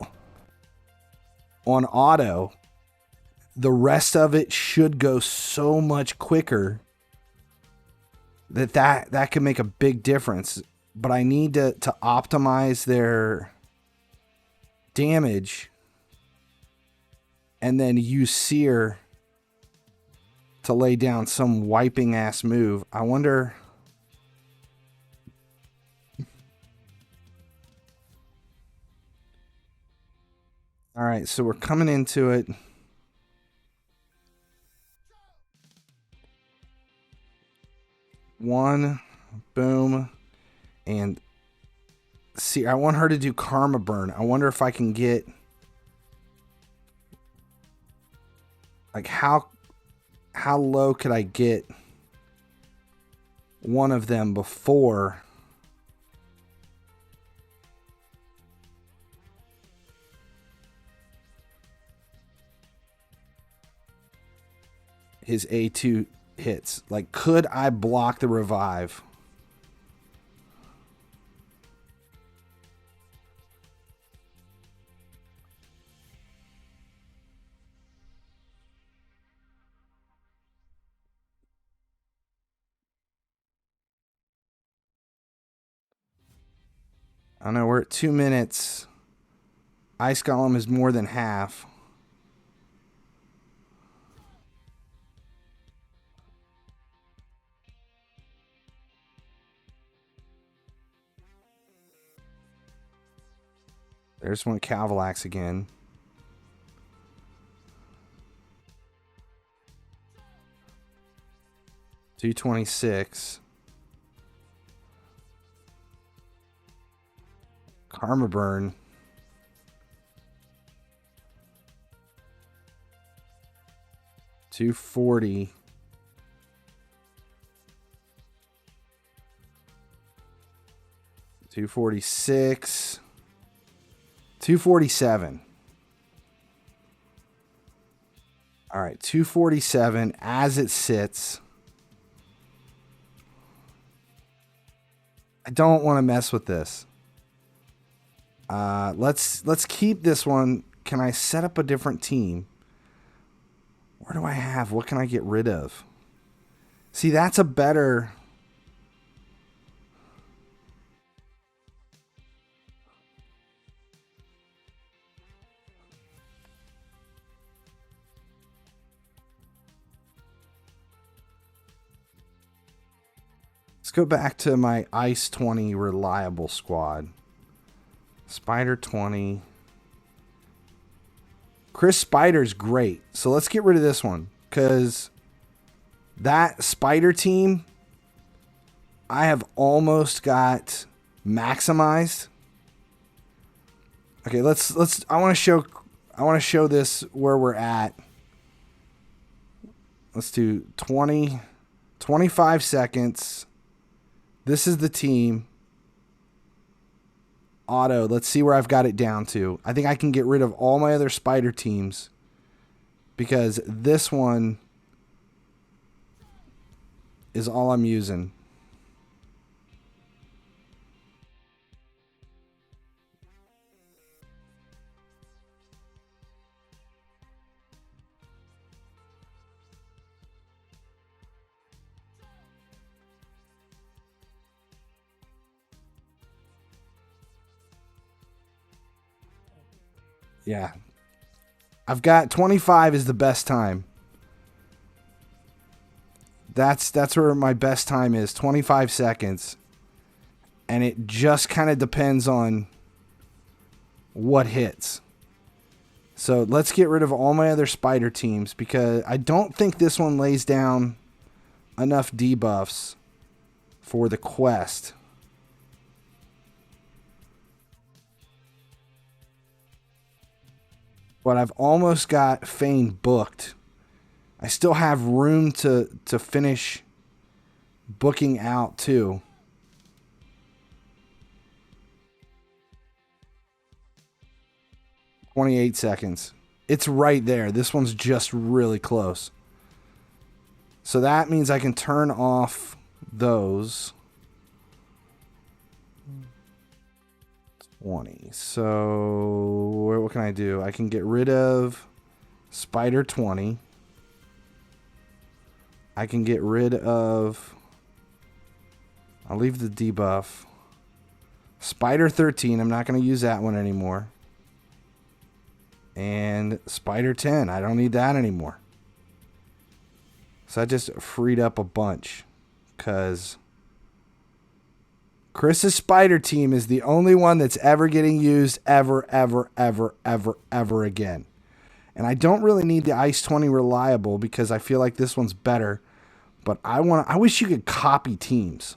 on auto, the rest of it should go so much quicker that can make a big difference. But I need to optimize their damage and then use Seer to lay down some wiping ass move. I wonder. All right, so we're coming into it. One, boom, and see, I want her to do Karma Burn. I wonder if I can get, like, how low could I get one of them before his A2 hits? Like, could I block the revive? I know we're at 2 minutes. Ice Golem is more than half. There's one MYTHLAX again. $226. Karma Burn. $240. $246. $247. All right, $247 as it sits. I don't want to mess with this. Let's keep this one. Can I set up a different team? Where do I have? What can I get rid of? See, that's a better. go back to my Ice 20 reliable squad. Spider 20. Chris Spider's great. So let's get rid of this one. Because that Spider team, I have almost got maximized. Okay, let's I want to show this where we're at. Let's do 25 seconds. This is the team. Auto. Let's see where I've got it down to. I think I can get rid of all my other Spider teams because this one is all I'm using. Yeah. I've got 25 is the best time. That's where my best time is, 25 seconds. And it just kind of depends on what hits. So let's get rid of all my other Spider teams because I don't think this one lays down enough debuffs for the quest. But I've almost got Fane booked. I still have room to finish booking out too. "28 seconds. It's right there. This one's just really close. So that means I can turn off those. 20. So what can I do? I can get rid of Spider 20. I can get rid of... I'll leave the debuff. Spider 13. I'm not going to use that one anymore. And Spider 10. I don't need that anymore. So I just freed up a bunch. Because Chris's Spider team is the only one that's ever getting used ever again. And I don't really need the Ice 20 reliable because I feel like this one's better. But I wish you could copy teams.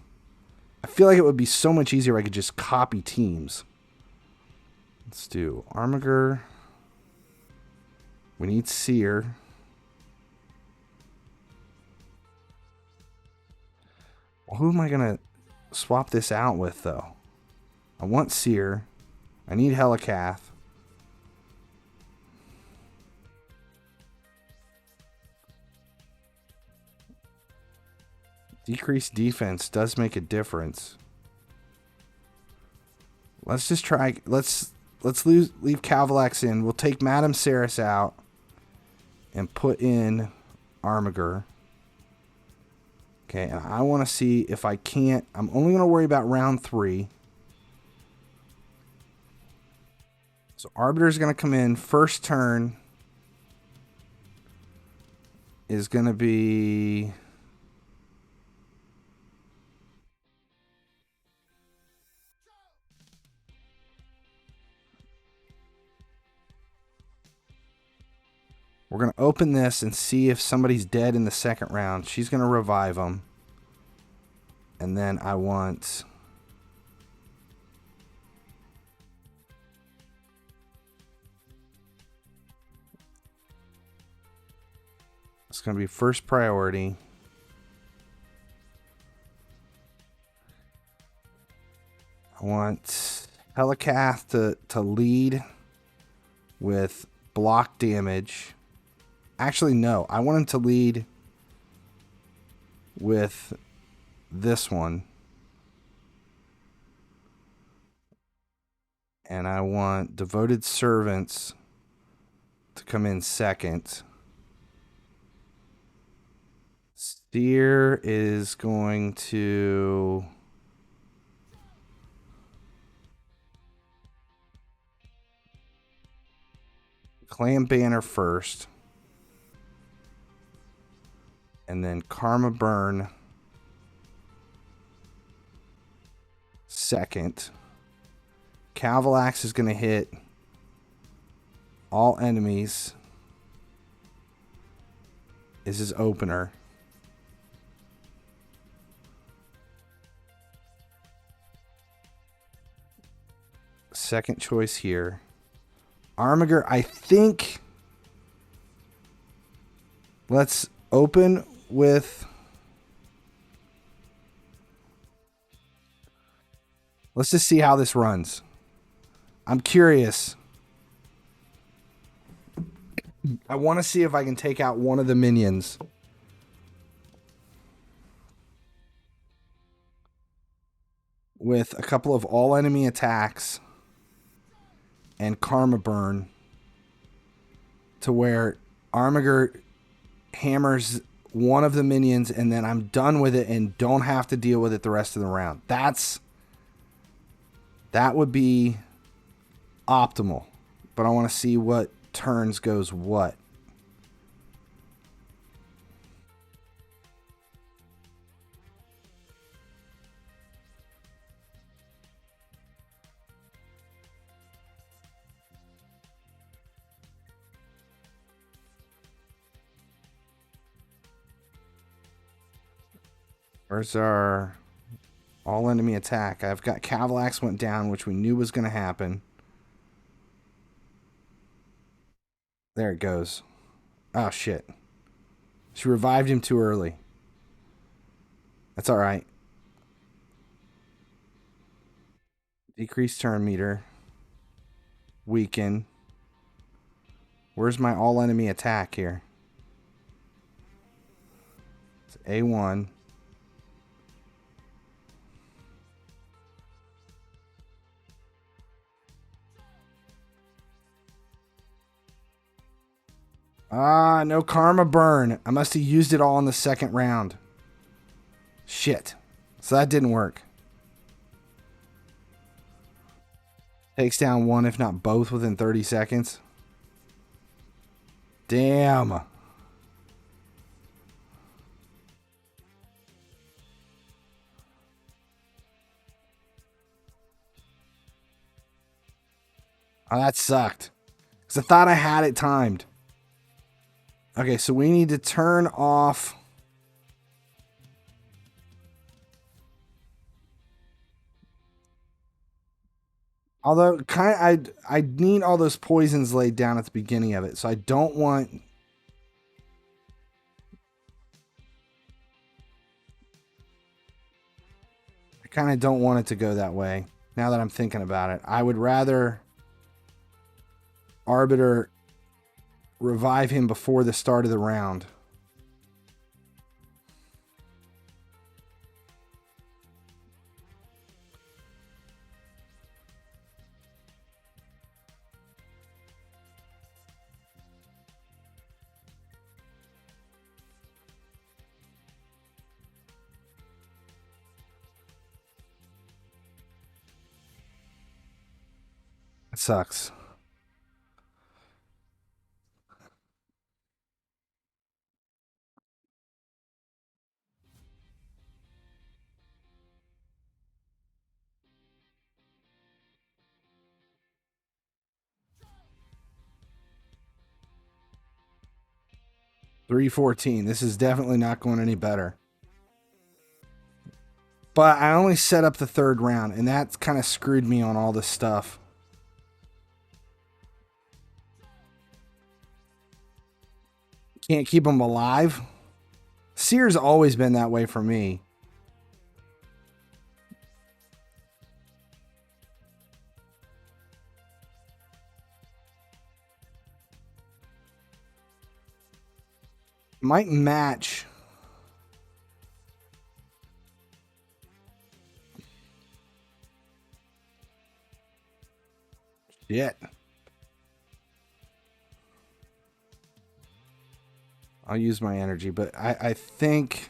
I feel like it would be so much easier if I could just copy teams. Let's do Armiger. We need Seer. Well, who am I going to swap this out with, though? I want Seer. I need Helicath. Decreased defense does make a difference. Let's just try... Let's leave MYTHLAX in. We'll take Madame Saris out and put in Armiger. Okay, and I want to see if I can't... I'm only going to worry about round 3. So Arbiter's going to come in. First turn is going to be... We're going to open this and see if somebody's dead in the second round. She's going to revive them. And then I want... It's going to be first priority. I want Helicath to lead with block damage. Actually, no. I want him to lead with this one. And I want Devoted Servants to come in second. Steer is going to... Clan Banner first. And then Karma Burn second. MYTHLAX is going to hit all enemies. Is his opener. Second choice here. Armiger, I think. Let's open with. Let's just see how this runs. I'm curious. I want to see if I can take out one of the minions. With a couple of all enemy attacks. And Karma Burn. To where Armiger hammers one of the minions and then I'm done with it and don't have to deal with it the rest of the round. That would be optimal. But I want to see what turns goes what. Where's our all enemy attack? I've got MYTHLAX went down, which we knew was going to happen. There it goes. Oh, shit. She revived him too early. That's all right. Decrease turn meter. Weaken. Where's my all enemy attack here? It's A1. Ah, no Karma Burn. I must have used it all in the second round. Shit. So that didn't work. Takes down one, if not both, within 30 seconds. Damn. Oh, that sucked. Because I thought I had it timed. Okay, so we need to turn off. Although, I need all those poisons laid down at the beginning of it, so I don't want. I kind of don't want it to go that way. Now that I'm thinking about it, I would rather Arbiter revive him before the start of the round. It sucks. $314. This is definitely not going any better. But I only set up the third round, and that kind of screwed me on all this stuff. Can't keep them alive. Seer's always been that way for me. Might match. Shit. I'll use my energy, but I think.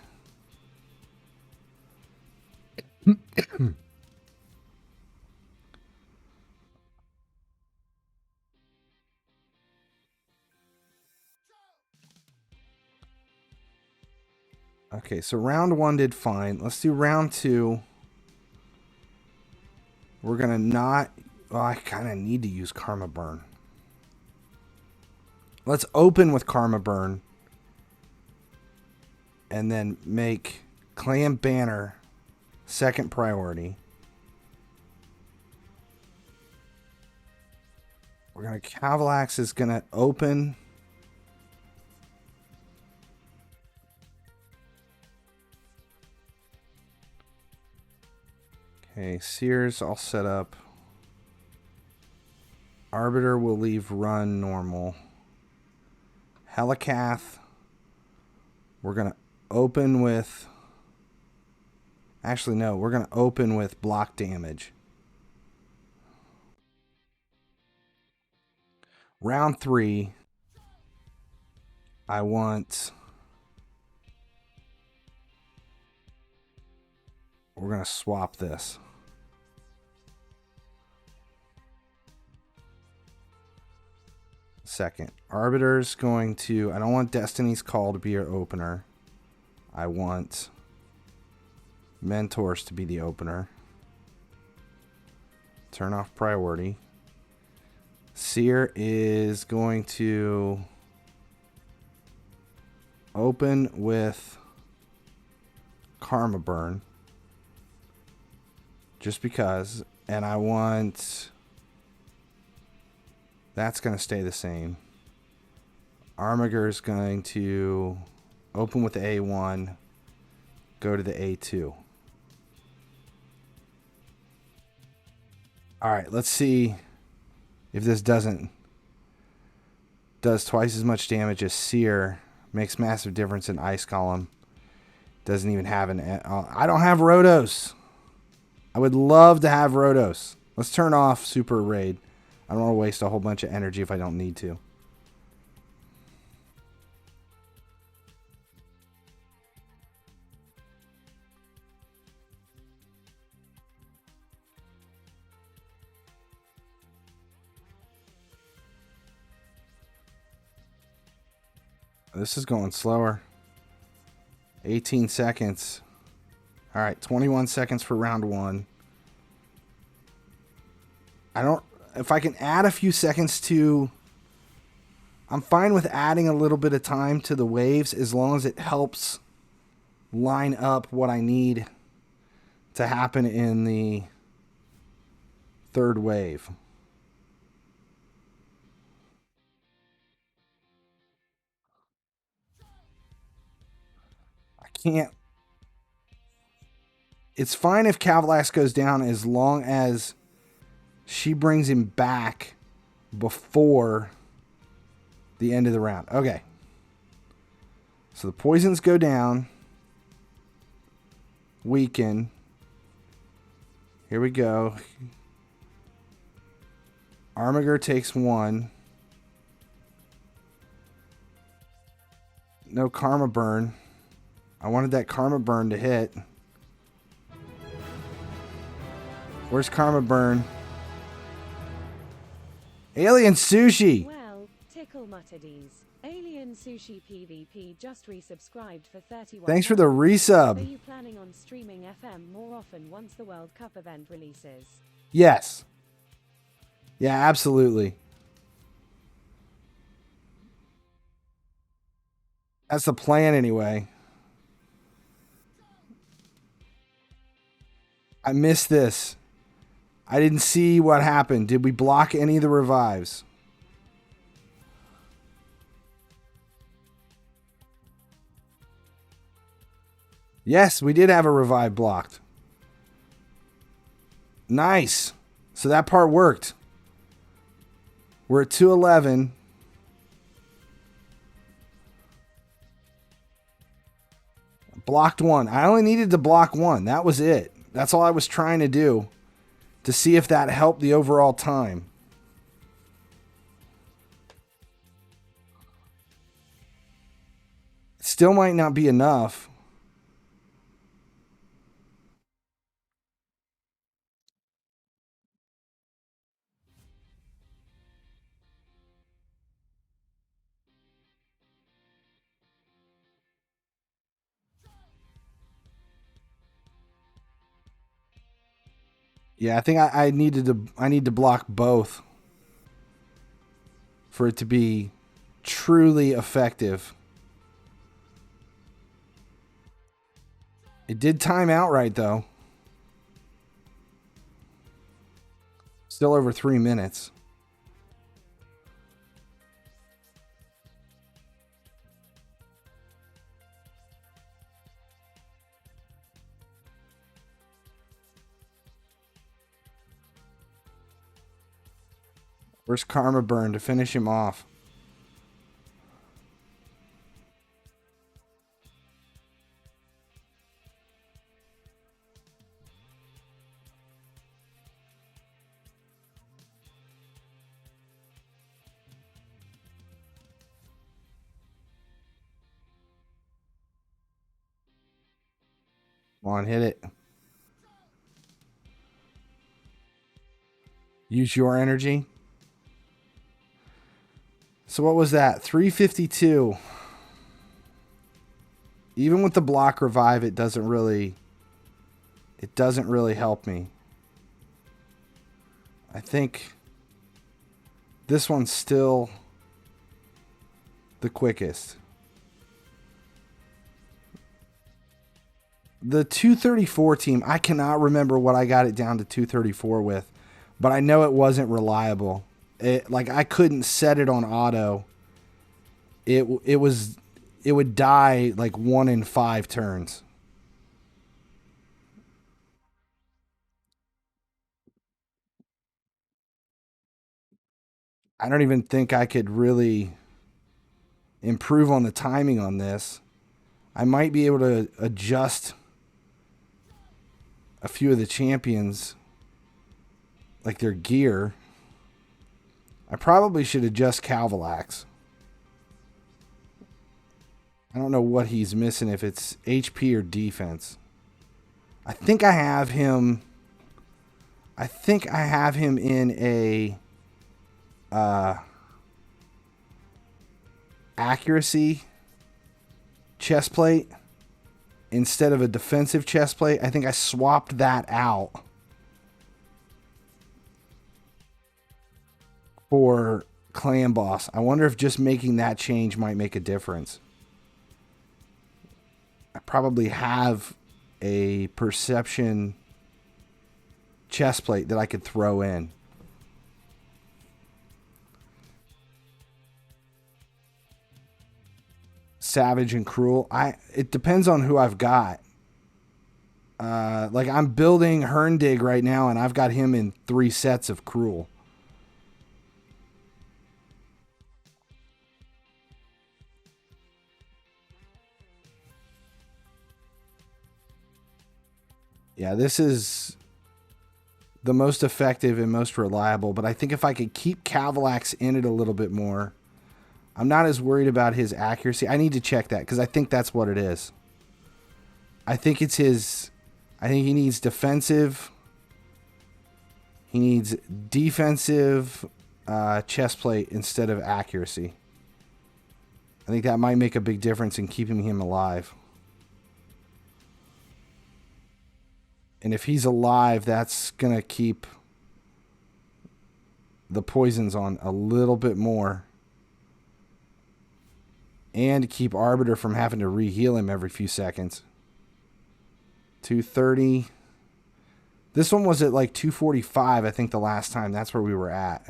Okay, so round one did fine. Let's do round two. We're going to not... Well, I kind of need to use Karma Burn. Let's open with Karma Burn. And then make Clan Banner second priority. We're going to... MYTHLAX is going to open... Okay, Sears all set up. Arbiter will leave run normal. Helicath. We're going to open with... Actually, no. We're going to open with block damage. Round 3. I want... We're going to swap this. Second. Arbiter's going to... I don't want Destiny's Call to be your opener. I want Mentors to be the opener. Turn off priority. Seer is going to open with Karma Burn. Just because. And I want... That's going to stay the same. Armiger is going to open with the A1, go to the A2. Alright, let's see if this does twice as much damage as Seer. Makes massive difference in Ice Golem. Doesn't even have an... I don't have Rotos. I would love to have Rotos. Let's turn off Super Raid. I don't want to waste a whole bunch of energy if I don't need to. This is going slower. 18 seconds. All right, 21 seconds for round 1. If I can add a few seconds to... I'm fine with adding a little bit of time to the waves as long as it helps line up what I need to happen in the third wave. I can't... It's fine if MYTHLAX goes down as long as she brings him back before the end of the round. Okay. So the poisons go down. Weaken. Here we go. Armiger takes 1. No Karma Burn. I wanted that Karma Burn to hit. Where's Karma Burn? Alien Sushi! Well, Tickle Muttadies. Alien Sushi PvP just resubscribed for 31. Thanks for the resub. Are you planning on streaming FM more often once the World Cup event releases? Yes. Yeah, absolutely. That's the plan anyway. I missed this. I didn't see what happened. Did we block any of the revives? Yes, we did have a revive blocked. Nice. So that part worked. We're at 211. Blocked 1. I only needed to block 1. That was it. That's all I was trying to do. To see if that helped the overall time. Still might not be enough. Yeah, I think I need to block both for it to be truly effective. It did time out right though. Still over 3 minutes. Where's Karma Burn to finish him off? Come on, hit it. Use your energy. So what was that? 352. Even with the block revive, it doesn't really help me. I think this one's still the quickest. The 234 team, I cannot remember what I got it down to 234 with, but I know it wasn't reliable. Like I couldn't set it on auto. It would die like 1 in 5 turns. I don't even think I could really improve on the timing on this. I might be able to adjust a few of the champions, like their gear. I probably should adjust MYTHLAX. I don't know what he's missing, if it's HP or defense. I think I have him in a accuracy chest plate instead of a defensive chest plate. I think I swapped that out for Clan Boss. I wonder if just making that change might make a difference. I probably have a perception chest plate that I could throw in. Savage and Cruel. It depends on who I've got. Like I'm building Herndig right now, and I've got him in 3 sets of Cruel. Yeah, this is the most effective and most reliable, but I think if I could keep MYTHLAX in it a little bit more, I'm not as worried about his accuracy. I need to check that because I think that's what it is. I think it's his... I think he needs defensive. He needs defensive chest plate instead of accuracy. I think that might make a big difference in keeping him alive. And if he's alive, that's going to keep the poisons on a little bit more. And keep Arbiter from having to re-heal him every few seconds. 230. This one was at like 245, I think, the last time. That's where we were at.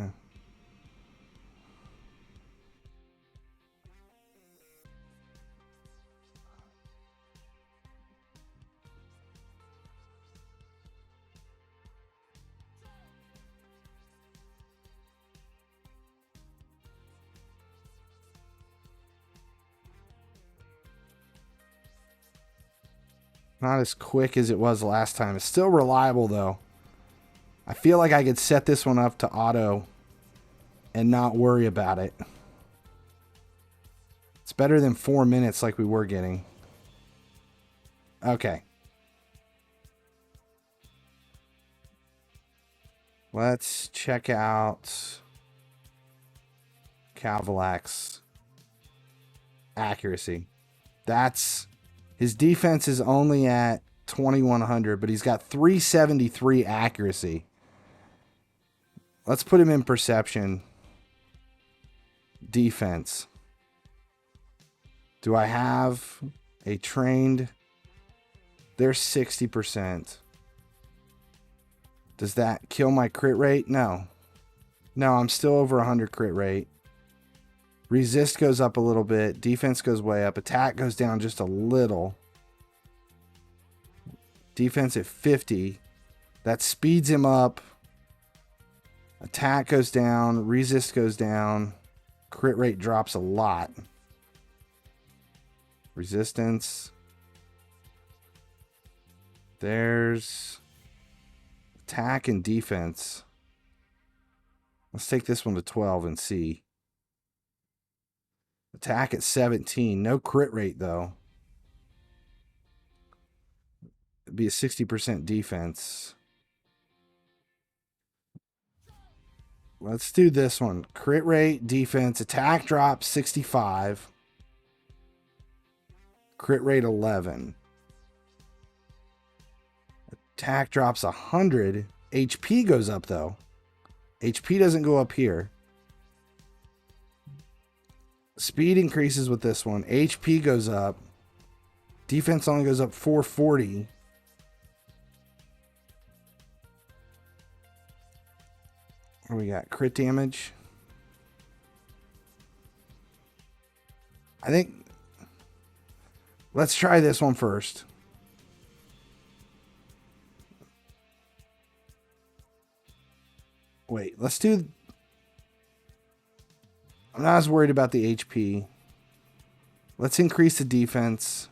Not as quick as it was last time. It's still reliable, though. I feel like I could set this one up to auto and not worry about it. It's better than 4 minutes like we were getting. Okay. Let's check out MYTHLAX accuracy. That's... His defense is only at 2100, but he's got 373 accuracy. Let's put him in perception. Defense. Do I have a trained? There's 60%. Does that kill my crit rate? No. No, I'm still over 100 crit rate. Resist goes up a little bit. Defense goes way up. Attack goes down just a little. Defense at 50. That speeds him up. Attack goes down. Resist goes down. Crit rate drops a lot. Resistance. There's attack and defense. Let's take this one to 12 and see. Attack at 17. No crit rate, though. It'd be a 60% defense. Let's do this one. Crit rate, defense, attack drop 65. Crit rate 11. Attack drops 100. HP goes up, though. HP doesn't go up here. Speed increases with this one. HP goes up. Defense only goes up 440. What do we got? Crit damage. I think... Let's try this one first. Wait, let's do... I'm not as worried about the HP. Let's increase the defense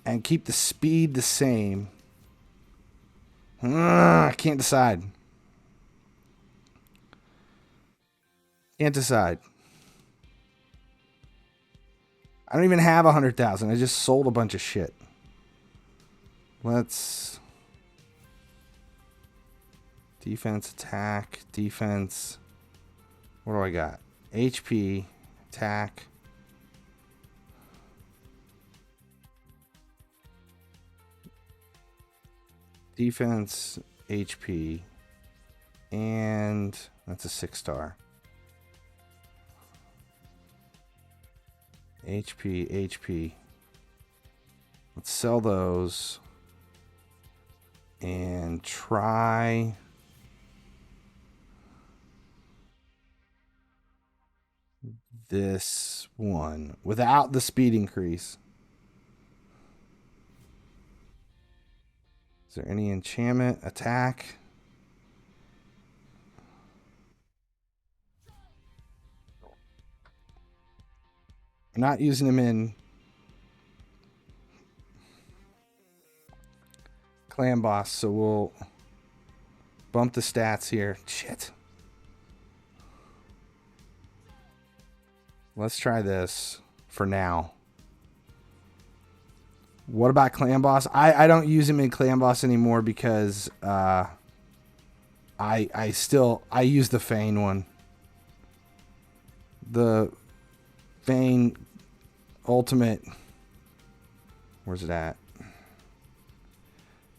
and keep the speed the same. I can't decide. Can't decide. I don't even have 100,000. I just sold a bunch of shit. Let's... Defense, attack, defense. What do I got? HP, attack. Defense, HP. And that's a 6-star. HP. Let's sell those. And try... this one without the speed increase. Is there any enchantment? Attack? I'm not using them in Clan Boss, so we'll bump the stats here. Shit. Let's try this for now. What about Clan Boss? I don't use him in Clan Boss anymore because I use the Feign one. The Feign Ultimate. Where's it at?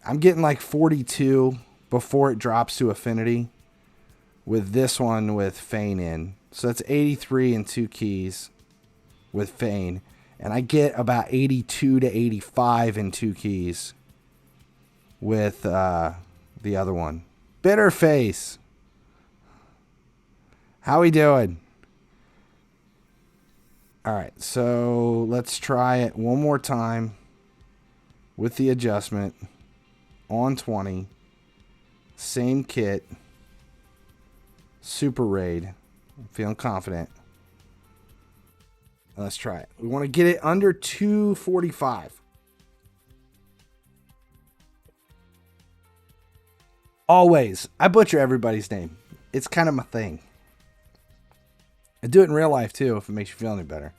I'm getting like 42 before it drops to Affinity with this one with Feign in. So that's 83 and 2 keys with Feign. And I get about 82 to 85 in 2 keys with the other one. Bitter Face. How we doing? All right, so let's try it one more time with the adjustment on 20. Same kit. Super Raid. I'm feeling confident. Let's try it. We want to get it under 245. Always. I butcher everybody's name. It's kind of my thing. I do it in real life too if it makes you feel any better.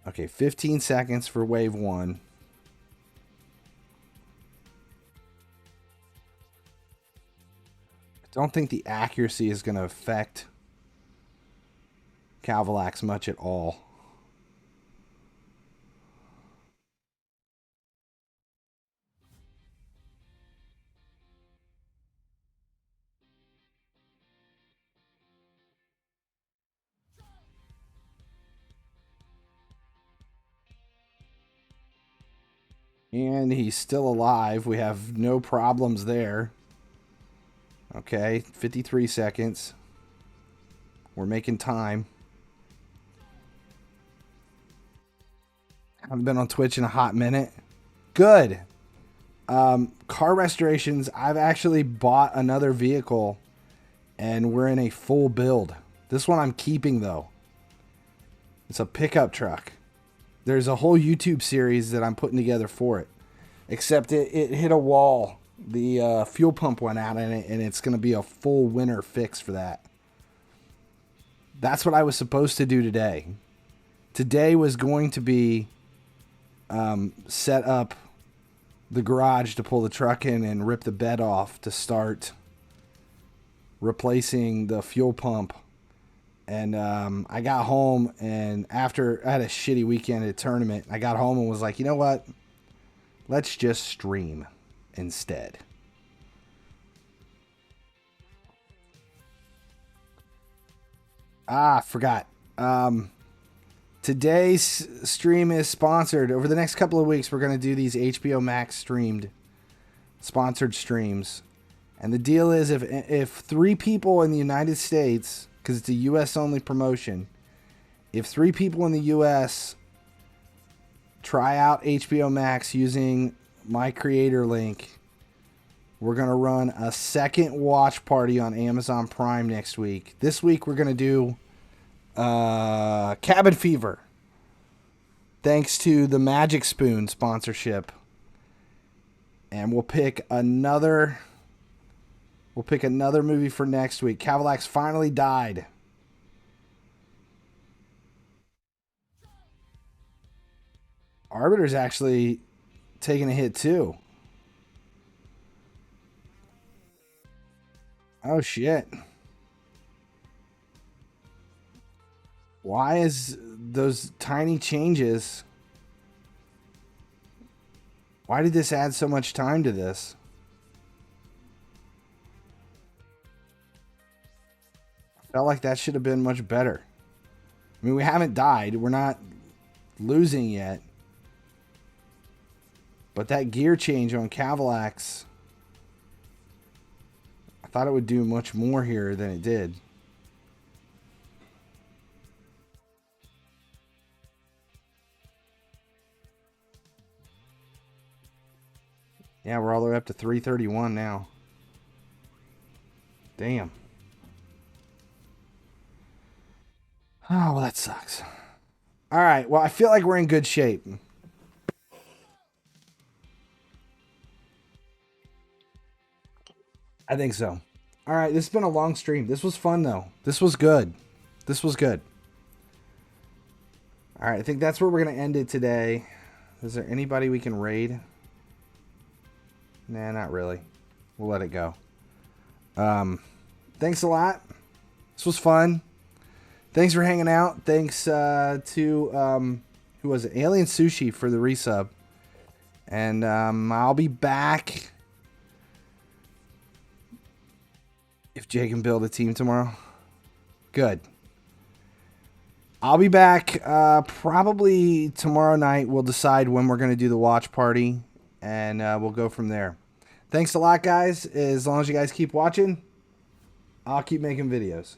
Okay, 15 seconds for wave 1. Don't think the accuracy is going to affect VERGIS much at all. And he's still alive. We have no problems there. Okay, 53 seconds. We're making time. Haven't been on Twitch in a hot minute. Good. Car restorations. I've actually bought another vehicle and we're in a full build. This one I'm keeping though. It's a pickup truck. There's a whole YouTube series that I'm putting together for it. Except it hit a wall. The fuel pump went out in it, and it's going to be a full winter fix for that. That's what I was supposed to do today. Today was going to be set up the garage to pull the truck in and rip the bed off to start replacing the fuel pump. And I got home, and after I had a shitty weekend at a tournament, I got home and was like, you know what? Let's just stream instead. Forgot. Today's stream is sponsored. Over the next couple of weeks, we're going to do these HBO Max streamed sponsored streams. And the deal is if 3 people in the United States, because it's a U.S. only promotion, if 3 people in the U.S. try out HBO Max using my creator link, we're going to run a second watch party on Amazon Prime next week. This week we're going to do Cabin Fever. Thanks to the Magic Spoon sponsorship. And we'll pick another movie for next week. HYDRA finally died. Arbiter's actually taking a hit too. Oh shit. Why is those tiny changes? Why did this add so much time to this? I felt like that should have been much better. I mean, we haven't died. We're not losing yet. But that gear change on HYDRA, I thought it would do much more here than it did. Yeah, we're all the way up to 331 now. Damn. Oh, well, that sucks. All right, well, I feel like we're in good shape. I think so. All right, this has been a long stream. This was fun, though. This was good. This was good. All right, I think that's where we're going to end it today. Is there anybody we can raid? Nah, not really. We'll let it go. Thanks a lot. This was fun. Thanks for hanging out. Thanks to, who was it? Alien Sushi for the resub. And I'll be back if Jay can build a team tomorrow. Good. I'll be back probably tomorrow night. We'll decide when we're going to do the watch party. And we'll go from there. Thanks a lot, guys. As long as you guys keep watching, I'll keep making videos.